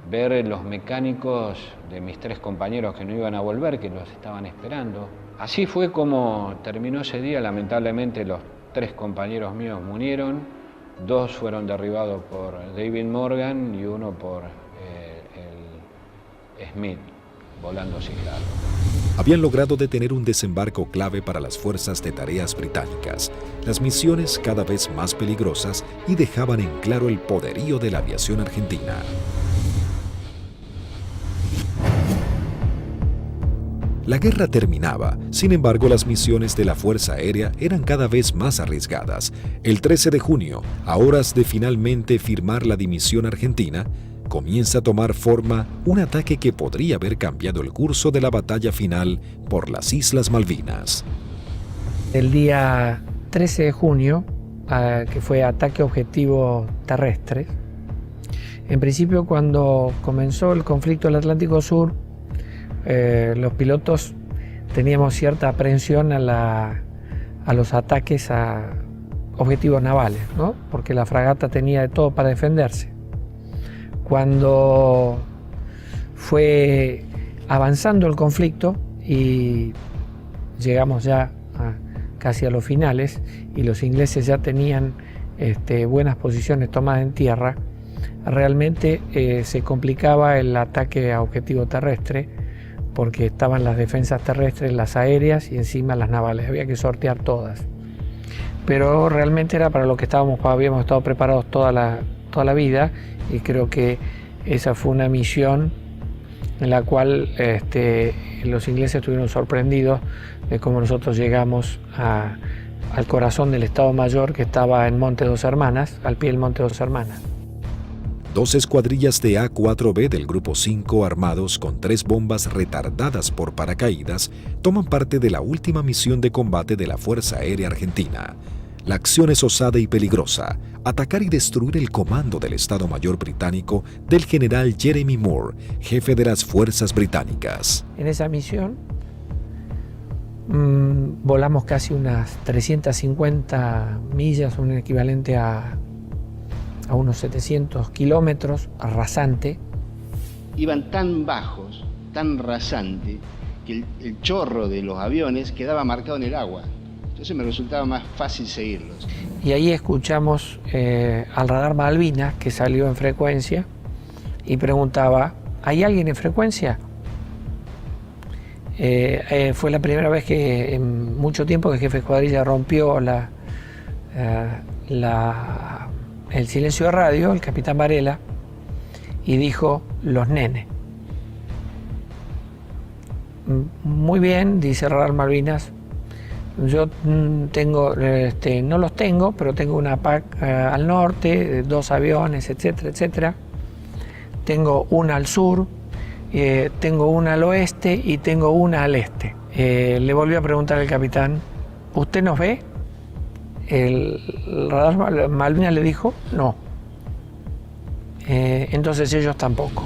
[SPEAKER 16] ver los mecánicos de mis 3 compañeros que no iban a volver, que los estaban esperando. Así fue como terminó ese día. Lamentablemente los 3 compañeros míos murieron, 2 fueron derribados por David Morgan y 1 por el Smith, volando sin largo.
[SPEAKER 1] Habían logrado detener un desembarco clave para las fuerzas de tareas británicas, las misiones cada vez más peligrosas y dejaban en claro el poderío de la aviación argentina. La guerra terminaba, sin embargo las misiones de la Fuerza Aérea eran cada vez más arriesgadas. El 13 de junio, a horas de finalmente firmar la dimisión argentina, comienza a tomar forma un ataque que podría haber cambiado el curso de la batalla final por las Islas Malvinas.
[SPEAKER 2] El día 13 de junio, que fue ataque objetivo terrestre, en principio cuando comenzó el conflicto del Atlántico Sur, los pilotos teníamos cierta aprehensión a los ataques a objetivos navales, ¿no? Porque la fragata tenía de todo para defenderse. Cuando fue avanzando el conflicto y llegamos ya casi a los finales y los ingleses ya tenían buenas posiciones tomadas en tierra, realmente se complicaba el ataque a objetivo terrestre porque estaban las defensas terrestres, las aéreas y encima las navales, había que sortear todas. Pero realmente era para lo que habíamos estado preparados toda la vida, y creo que esa fue una misión en la cual los ingleses estuvieron sorprendidos de cómo nosotros llegamos al corazón del Estado Mayor, que estaba en Monte Dos Hermanas, al pie del Monte Dos Hermanas.
[SPEAKER 1] 2 escuadrillas de A4B del Grupo 5 armados con 3 bombas retardadas por paracaídas toman parte de la última misión de combate de la Fuerza Aérea Argentina. La acción es osada y peligrosa: atacar y destruir el comando del Estado Mayor británico del general Jeremy Moore, jefe de las fuerzas británicas.
[SPEAKER 2] En esa misión volamos casi unas 350 millas, un equivalente a unos 700 kilómetros, rasante.
[SPEAKER 17] Iban tan bajos, tan rasante, que el chorro de los aviones quedaba marcado en el agua. Entonces me resultaba más fácil seguirlos.
[SPEAKER 2] Y ahí escuchamos al radar Malvinas, que salió en frecuencia, y preguntaba: ¿hay alguien en frecuencia? Fue la primera vez que en mucho tiempo que el jefe de escuadrilla rompió el silencio de radio, el capitán Varela, y dijo: los nenes. Muy bien, dice radar Malvinas, yo tengo, no los tengo, pero tengo una PAC al norte, 2 aviones, etcétera, etcétera. Tengo una al sur, tengo una al oeste y tengo una al este. Le volvió a preguntar el capitán: ¿usted nos ve? El radar Malvinas le dijo: no. Entonces ellos tampoco.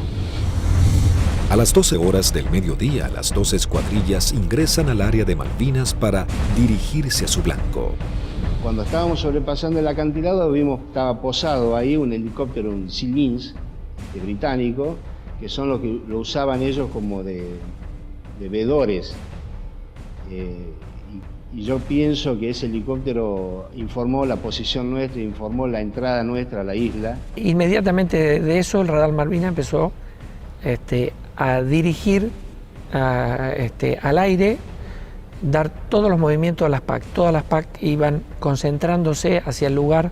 [SPEAKER 1] A las 12 horas del mediodía, las 2 escuadrillas ingresan al área de Malvinas para dirigirse a su blanco.
[SPEAKER 17] Cuando estábamos sobrepasando el acantilado, vimos que estaba posado ahí un helicóptero, un Sea Lynx británico, que son los que lo usaban ellos como de vedores. Y yo pienso que ese helicóptero informó la posición nuestra, informó la entrada nuestra a la isla.
[SPEAKER 2] Inmediatamente de eso, el radar Malvinas empezó a dirigir al aire, dar todos los movimientos a las PAC. Todas las PAC iban concentrándose hacia el lugar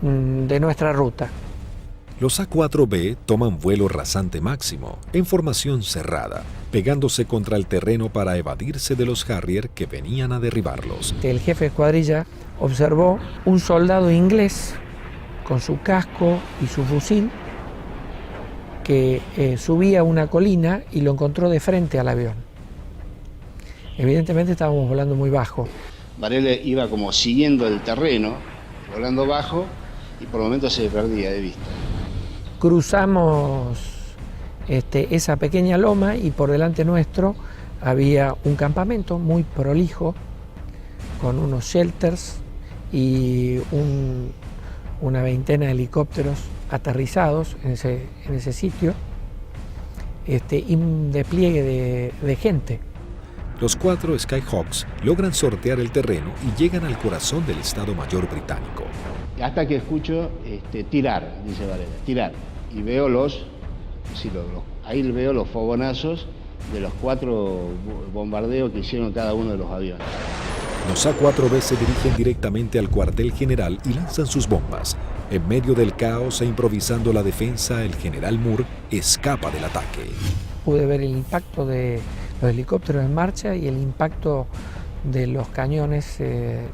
[SPEAKER 2] de nuestra ruta.
[SPEAKER 1] Los A4B toman vuelo rasante máximo, en formación cerrada, pegándose contra el terreno para evadirse de los Harrier que venían a derribarlos.
[SPEAKER 2] El jefe de escuadrilla observó un soldado inglés con su casco y su fusil que subía una colina y lo encontró de frente al avión. Evidentemente estábamos volando muy bajo.
[SPEAKER 17] Varela iba como siguiendo el terreno, volando bajo, y por momentos se perdía de vista.
[SPEAKER 2] Cruzamos esa pequeña loma y por delante nuestro había un campamento muy prolijo con unos shelters y una veintena de helicópteros aterrizados en ese sitio, y un despliegue de gente.
[SPEAKER 1] Los 4 Skyhawks logran sortear el terreno y llegan al corazón del Estado Mayor británico.
[SPEAKER 17] Hasta que escucho tirar, dice Varela, tirar. Y veo ahí veo los fogonazos de los 4 bombardeos que hicieron cada uno de los aviones.
[SPEAKER 1] Los A4B se dirigen directamente al cuartel general y lanzan sus bombas. En medio del caos e improvisando la defensa, el general Moore escapa del ataque.
[SPEAKER 2] Pude ver el impacto de los helicópteros en marcha y el impacto de los cañones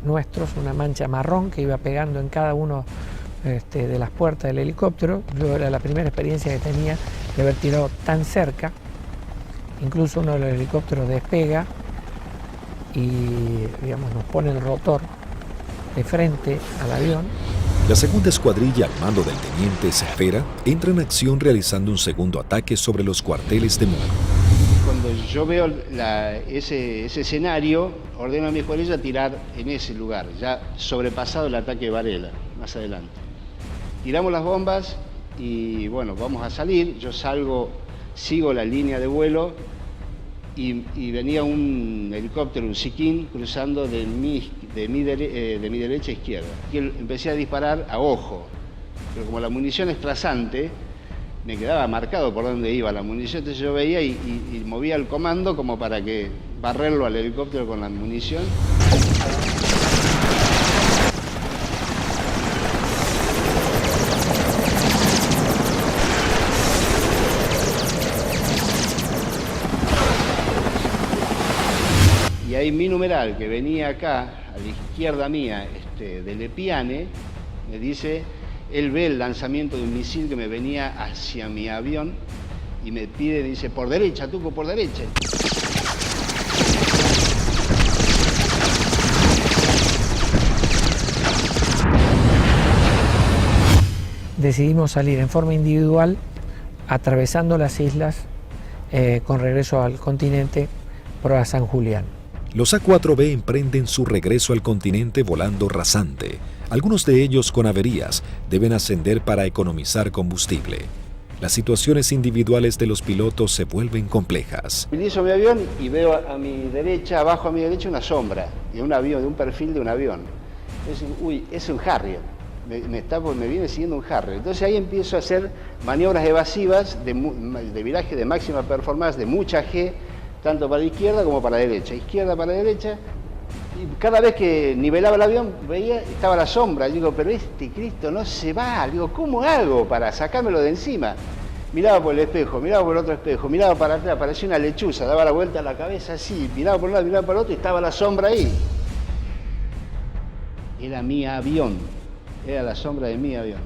[SPEAKER 2] nuestros, una mancha marrón que iba pegando en cada uno de las puertas del helicóptero. Yo era la primera experiencia que tenía de haber tirado tan cerca. Incluso uno de los helicópteros despega y, digamos, nos pone el rotor de frente al avión.
[SPEAKER 1] La segunda escuadrilla, al mando del teniente Cepeda, entra en acción realizando un segundo ataque sobre los cuarteles de Muno.
[SPEAKER 17] Cuando yo veo ese escenario, ordeno a mi escuadrilla tirar en ese lugar, ya sobrepasado el ataque de Varela, más adelante. Tiramos las bombas y bueno, vamos a salir. Yo salgo, sigo la línea de vuelo y venía un helicóptero, un Siquín, cruzando de mi derecha a izquierda. Y empecé a disparar a ojo, pero como la munición es trazante, me quedaba marcado por dónde iba la munición, entonces yo veía y movía el comando como para que barrerlo al helicóptero con la munición. Y ahí mi numeral, que venía acá, a la izquierda mía, de Lepiane, me dice, él ve el lanzamiento de un misil que me venía hacia mi avión y me pide, me dice, por derecha, Tuco, por derecha.
[SPEAKER 2] Decidimos salir en forma individual, atravesando las islas, con regreso al continente, por a San Julián.
[SPEAKER 1] Los A4B emprenden su regreso al continente volando rasante. Algunos de ellos con averías deben ascender para economizar combustible. Las situaciones individuales de los pilotos se vuelven complejas.
[SPEAKER 17] Utilizo mi avión y veo a mi derecha, abajo a mi derecha, una sombra de un avión, de un perfil de un avión. Uy, es un Harrier. Me viene siguiendo un Harrier. Entonces ahí empiezo a hacer maniobras evasivas de viraje de máxima performance, de mucha G, tanto para la izquierda como para la derecha. Izquierda para la derecha. Y cada vez que nivelaba el avión, veía, estaba la sombra. Yo digo, pero este Cristo no se va. Digo, ¿cómo hago para sacármelo de encima? Miraba por el espejo, miraba por el otro espejo, miraba para atrás, parecía una lechuza, daba la vuelta a la cabeza así, miraba por un lado, miraba para el otro y estaba la sombra ahí. Era mi avión, era la sombra de mi avión.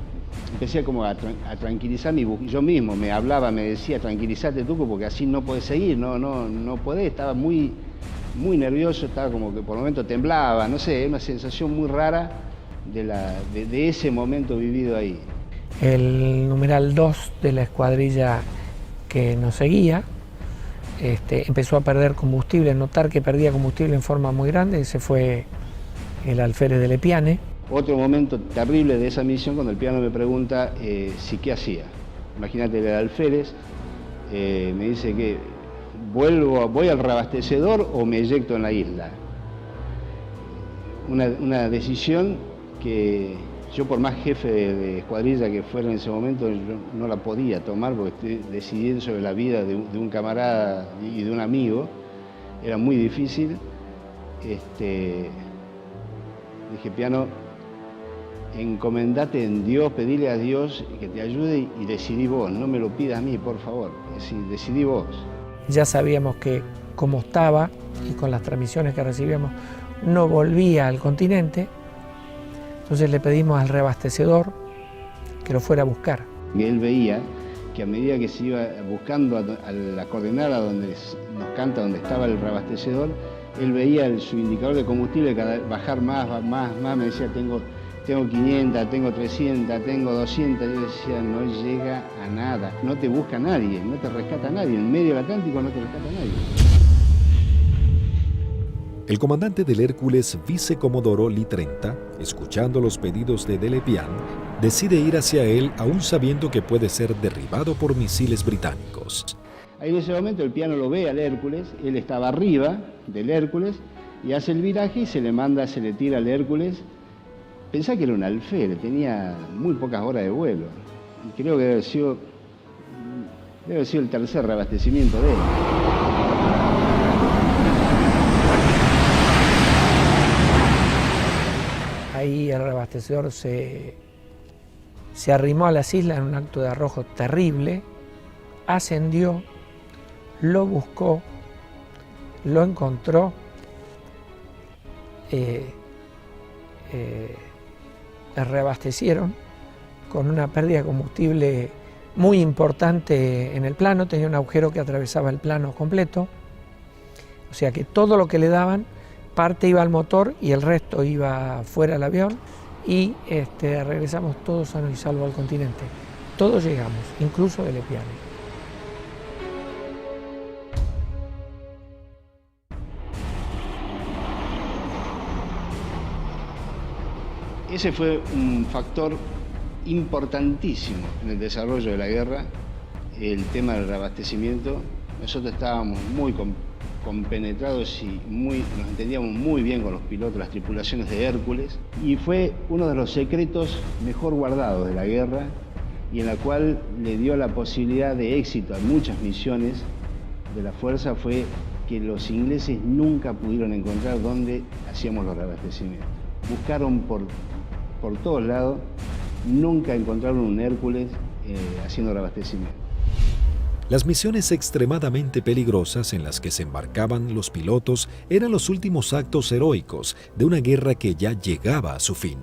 [SPEAKER 17] Empecé como a tranquilizarme, yo mismo me hablaba, me decía, tranquilízate Tuco, porque así no podés seguir, no podés, estaba muy nervioso, estaba como que por el momento temblaba, no sé, una sensación muy rara de ese momento vivido ahí.
[SPEAKER 2] El numeral 2 de la escuadrilla que nos seguía empezó a perder combustible, notar que perdía combustible en forma muy grande, ese fue el alférez de Lepiane.
[SPEAKER 17] Otro momento terrible de esa misión, cuando el piano me pregunta si qué hacía. Imagínate, el alférez me dice que voy al reabastecedor o me eyecto en la isla. Una decisión que yo, por más jefe de escuadrilla que fuera en ese momento, yo no la podía tomar porque estoy decidiendo sobre la vida de un camarada y de un amigo. Era muy difícil. Dije, piano, encomendate en Dios, pedile a Dios que te ayude y decidí vos, no me lo pidas a mí, por favor, decidí vos.
[SPEAKER 2] Ya sabíamos que como estaba y con las transmisiones que recibíamos no volvía al continente, entonces le pedimos al reabastecedor que lo fuera a buscar.
[SPEAKER 17] Y él veía que a medida que se iba buscando a la coordenada donde nos canta donde estaba el reabastecedor, él veía su indicador de combustible bajar más, me decía, tengo 500, tengo 300, tengo 200, yo decía, no llega a nada, no te busca nadie, no te rescata nadie, en medio del Atlántico no te rescata nadie.
[SPEAKER 1] El comandante del Hércules, vicecomodoro Lee 30, escuchando los pedidos de Lepiane, decide ir hacia él aún sabiendo que puede ser derribado por misiles británicos.
[SPEAKER 17] Ahí en ese momento el piano lo ve al Hércules, él estaba arriba del Hércules y hace el viraje y se le tira al Hércules. Pensá que era un alférez, tenía muy pocas horas de vuelo. Y creo que debe haber sido el tercer reabastecimiento de él.
[SPEAKER 2] Ahí el reabastecedor se arrimó a las islas en un acto de arrojo terrible, ascendió, lo buscó, lo encontró reabastecieron con una pérdida de combustible muy importante en el plano, tenía un agujero que atravesaba el plano completo, o sea que todo lo que le daban, parte iba al motor y el resto iba fuera del avión, y regresamos todos sanos y salvos al continente. Todos llegamos, incluso de Lepiane.
[SPEAKER 17] Ese fue un factor importantísimo en el desarrollo de la guerra, el tema del reabastecimiento. Nosotros estábamos muy compenetrados y nos entendíamos muy bien con los pilotos, las tripulaciones de Hércules, y fue uno de los secretos mejor guardados de la guerra y en la cual le dio la posibilidad de éxito a muchas misiones de la Fuerza, fue que los ingleses nunca pudieron encontrar dónde hacíamos los reabastecimientos. Buscaron por todos lados, nunca encontraron un Hércules haciendo reabastecimiento.
[SPEAKER 1] Las misiones extremadamente peligrosas en las que se embarcaban los pilotos eran los últimos actos heroicos de una guerra que ya llegaba a su fin.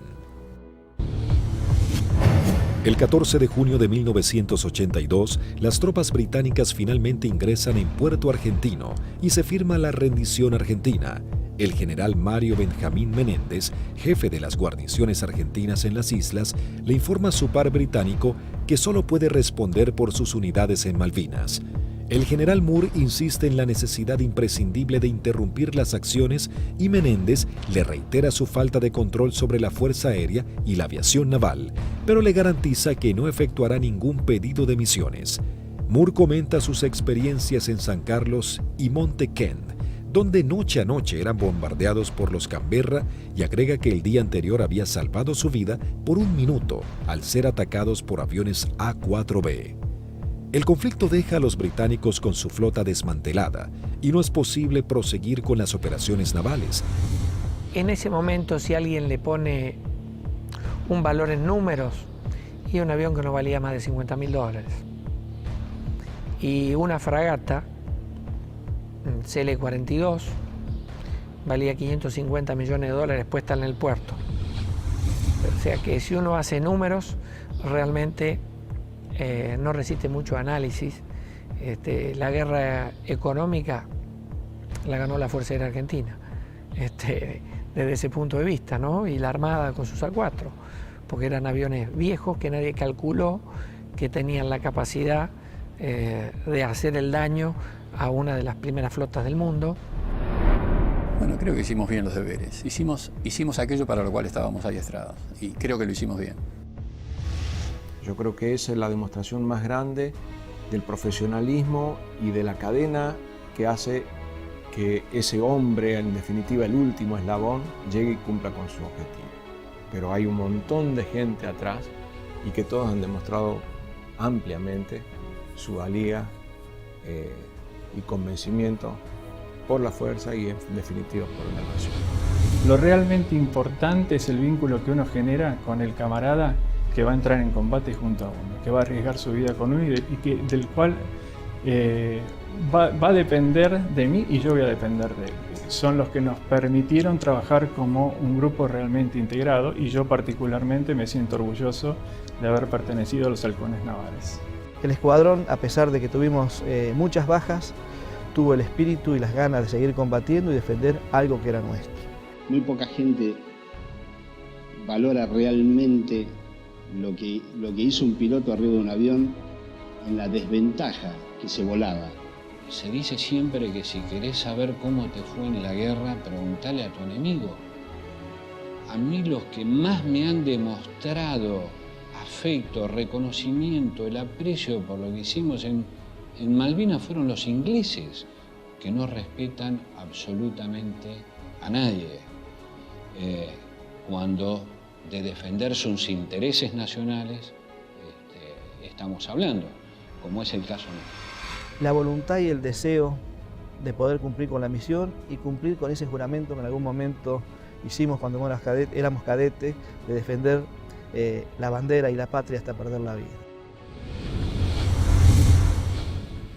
[SPEAKER 1] El 14 de junio de 1982, las tropas británicas finalmente ingresan en Puerto Argentino y se firma la rendición argentina. El general Mario Benjamín Menéndez, jefe de las guarniciones argentinas en las islas, le informa a su par británico que solo puede responder por sus unidades en Malvinas. El general Moore insiste en la necesidad imprescindible de interrumpir las acciones y Menéndez le reitera su falta de control sobre la Fuerza Aérea y la aviación naval, pero le garantiza que no efectuará ningún pedido de misiones. Moore comenta sus experiencias en San Carlos y Monte Kent, donde noche a noche eran bombardeados por los Canberra, y agrega que el día anterior había salvado su vida por un minuto al ser atacados por aviones A-4B. El conflicto deja a los británicos con su flota desmantelada y no es posible proseguir con las operaciones navales.
[SPEAKER 2] En ese momento, si alguien le pone un valor en números, y un avión que no valía más de $50.000, y una fragata CL-42 valía $550 millones puesta en el puerto. O sea que si uno hace números, realmente no resiste mucho análisis. La guerra económica la ganó la Fuerza Aérea Argentina, desde ese punto de vista, ¿no? Y la Armada con sus A4, porque eran aviones viejos que nadie calculó que tenían la capacidad de hacer el daño a una de las primeras flotas del mundo.
[SPEAKER 5] Bueno, creo que hicimos bien los deberes. Hicimos aquello para lo cual estábamos adiestrados y creo que lo hicimos bien.
[SPEAKER 12] Yo creo que esa es la demostración más grande del profesionalismo y de la cadena que hace que ese hombre, en definitiva el último eslabón, llegue y cumpla con su objetivo. Pero hay un montón de gente atrás y que todos han demostrado ampliamente su valía y convencimiento por la fuerza y en definitiva por la nación.
[SPEAKER 13] Lo realmente importante es el vínculo que uno genera con el camarada que va a entrar en combate junto a uno, que va a arriesgar su vida con uno y del cual va a depender de mí y yo voy a depender de él. Son los que nos permitieron trabajar como un grupo realmente integrado y yo particularmente me siento orgulloso de haber pertenecido a los halcones navales.
[SPEAKER 9] El escuadrón, a pesar de que tuvimos muchas bajas, tuvo el espíritu y las ganas de seguir combatiendo y defender algo que era nuestro.
[SPEAKER 17] Muy poca gente valora realmente lo que hizo un piloto arriba de un avión en la desventaja que se volaba.
[SPEAKER 16] Se dice siempre que si querés saber cómo te fue en la guerra, preguntale a tu enemigo. A mí los que más me han demostrado afecto, reconocimiento, el aprecio por lo que hicimos en Malvinas fueron los ingleses, que no respetan absolutamente a nadie. Cuando de defender sus intereses nacionales estamos hablando, como es el caso nuestro.
[SPEAKER 9] La voluntad y el deseo de poder cumplir con la misión y cumplir con ese juramento que en algún momento hicimos cuando éramos cadetes, de defender la bandera y la patria hasta perder la vida.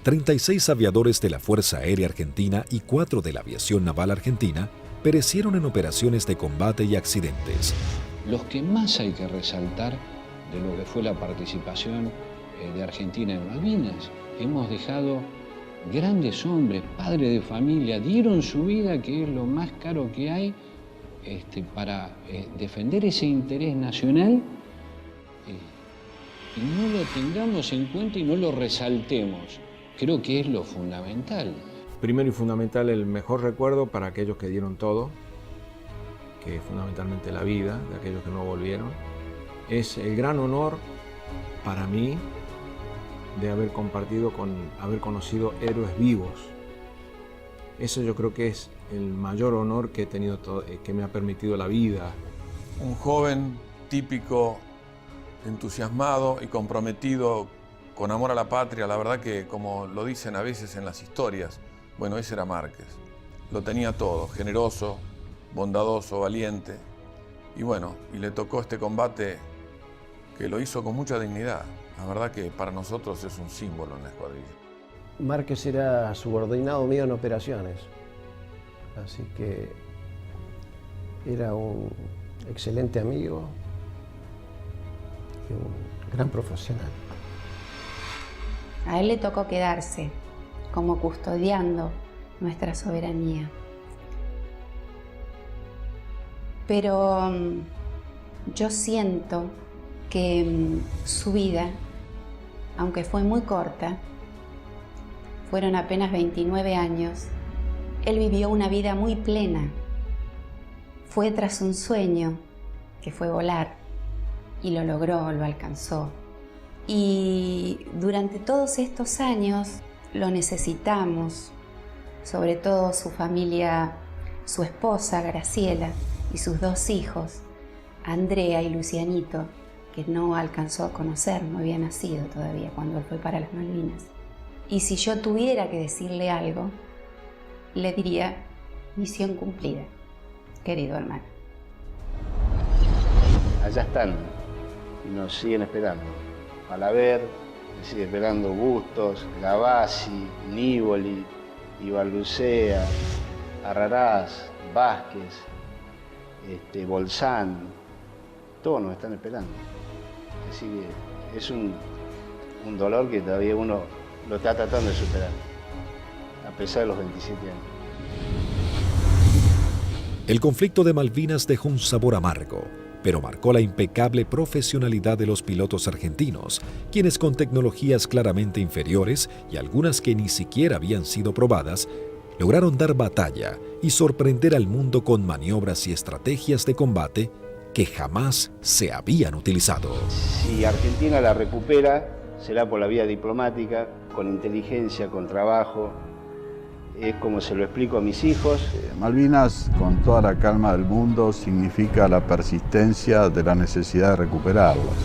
[SPEAKER 1] 36 aviadores de la Fuerza Aérea Argentina y 4 de la Aviación Naval Argentina perecieron en operaciones de combate y accidentes.
[SPEAKER 16] Los que más hay que resaltar de lo que fue la participación de Argentina en Malvinas, hemos dejado grandes hombres, padres de familia, dieron su vida, que es lo más caro que hay, para defender ese interés nacional, y no lo tengamos en cuenta y no lo resaltemos. Creo que es lo fundamental.
[SPEAKER 12] Primero y fundamental, el mejor recuerdo para aquellos que dieron todo, que es fundamentalmente la vida de aquellos que no volvieron. Es el gran honor para mí de haber compartido haber conocido héroes vivos. Eso yo creo que es el mayor honor que he tenido, que me ha permitido la vida.
[SPEAKER 14] Un joven típico, entusiasmado y comprometido con amor a la patria. La verdad que, como lo dicen a veces en las historias, bueno, ese era Márquez. Lo tenía todo, generoso, bondadoso, valiente. Y bueno, y le tocó este combate que lo hizo con mucha dignidad. La verdad que para nosotros es un símbolo en la escuadrilla.
[SPEAKER 15] Márquez era subordinado mío en operaciones, así que era un excelente amigo y un gran profesional.
[SPEAKER 18] A él le tocó quedarse como custodiando nuestra soberanía. Pero yo siento que su vida, aunque fue muy corta, fueron apenas 29 años, él vivió una vida muy plena. Fue tras un sueño, que fue volar, y lo logró, lo alcanzó. Y durante todos estos años lo necesitamos, sobre todo su familia, su esposa Graciela y sus 2 hijos, Andrea y Lucianito, que no alcanzó a conocer, no había nacido todavía cuando él fue para las Malvinas. Y si yo tuviera que decirle algo, le diría: misión cumplida, querido hermano.
[SPEAKER 17] Allá están y nos siguen esperando. Malaver, sigue esperando Bustos, Gavassi, Nívoli, Ibarlucea, Arrarás, Vázquez, Bolzán, todos nos están esperando. Así que es un dolor que todavía uno lo está tratando de superar, a pesar de los 27 años.
[SPEAKER 1] El conflicto de Malvinas dejó un sabor amargo, pero marcó la impecable profesionalidad de los pilotos argentinos, quienes con tecnologías claramente inferiores y algunas que ni siquiera habían sido probadas, lograron dar batalla y sorprender al mundo con maniobras y estrategias de combate que jamás se habían utilizado.
[SPEAKER 17] Si Argentina la recupera, será por la vía diplomática, con inteligencia, con trabajo. Es como se lo explico a mis hijos.
[SPEAKER 8] Malvinas, con toda la calma del mundo, significa la persistencia de la necesidad de recuperarlas.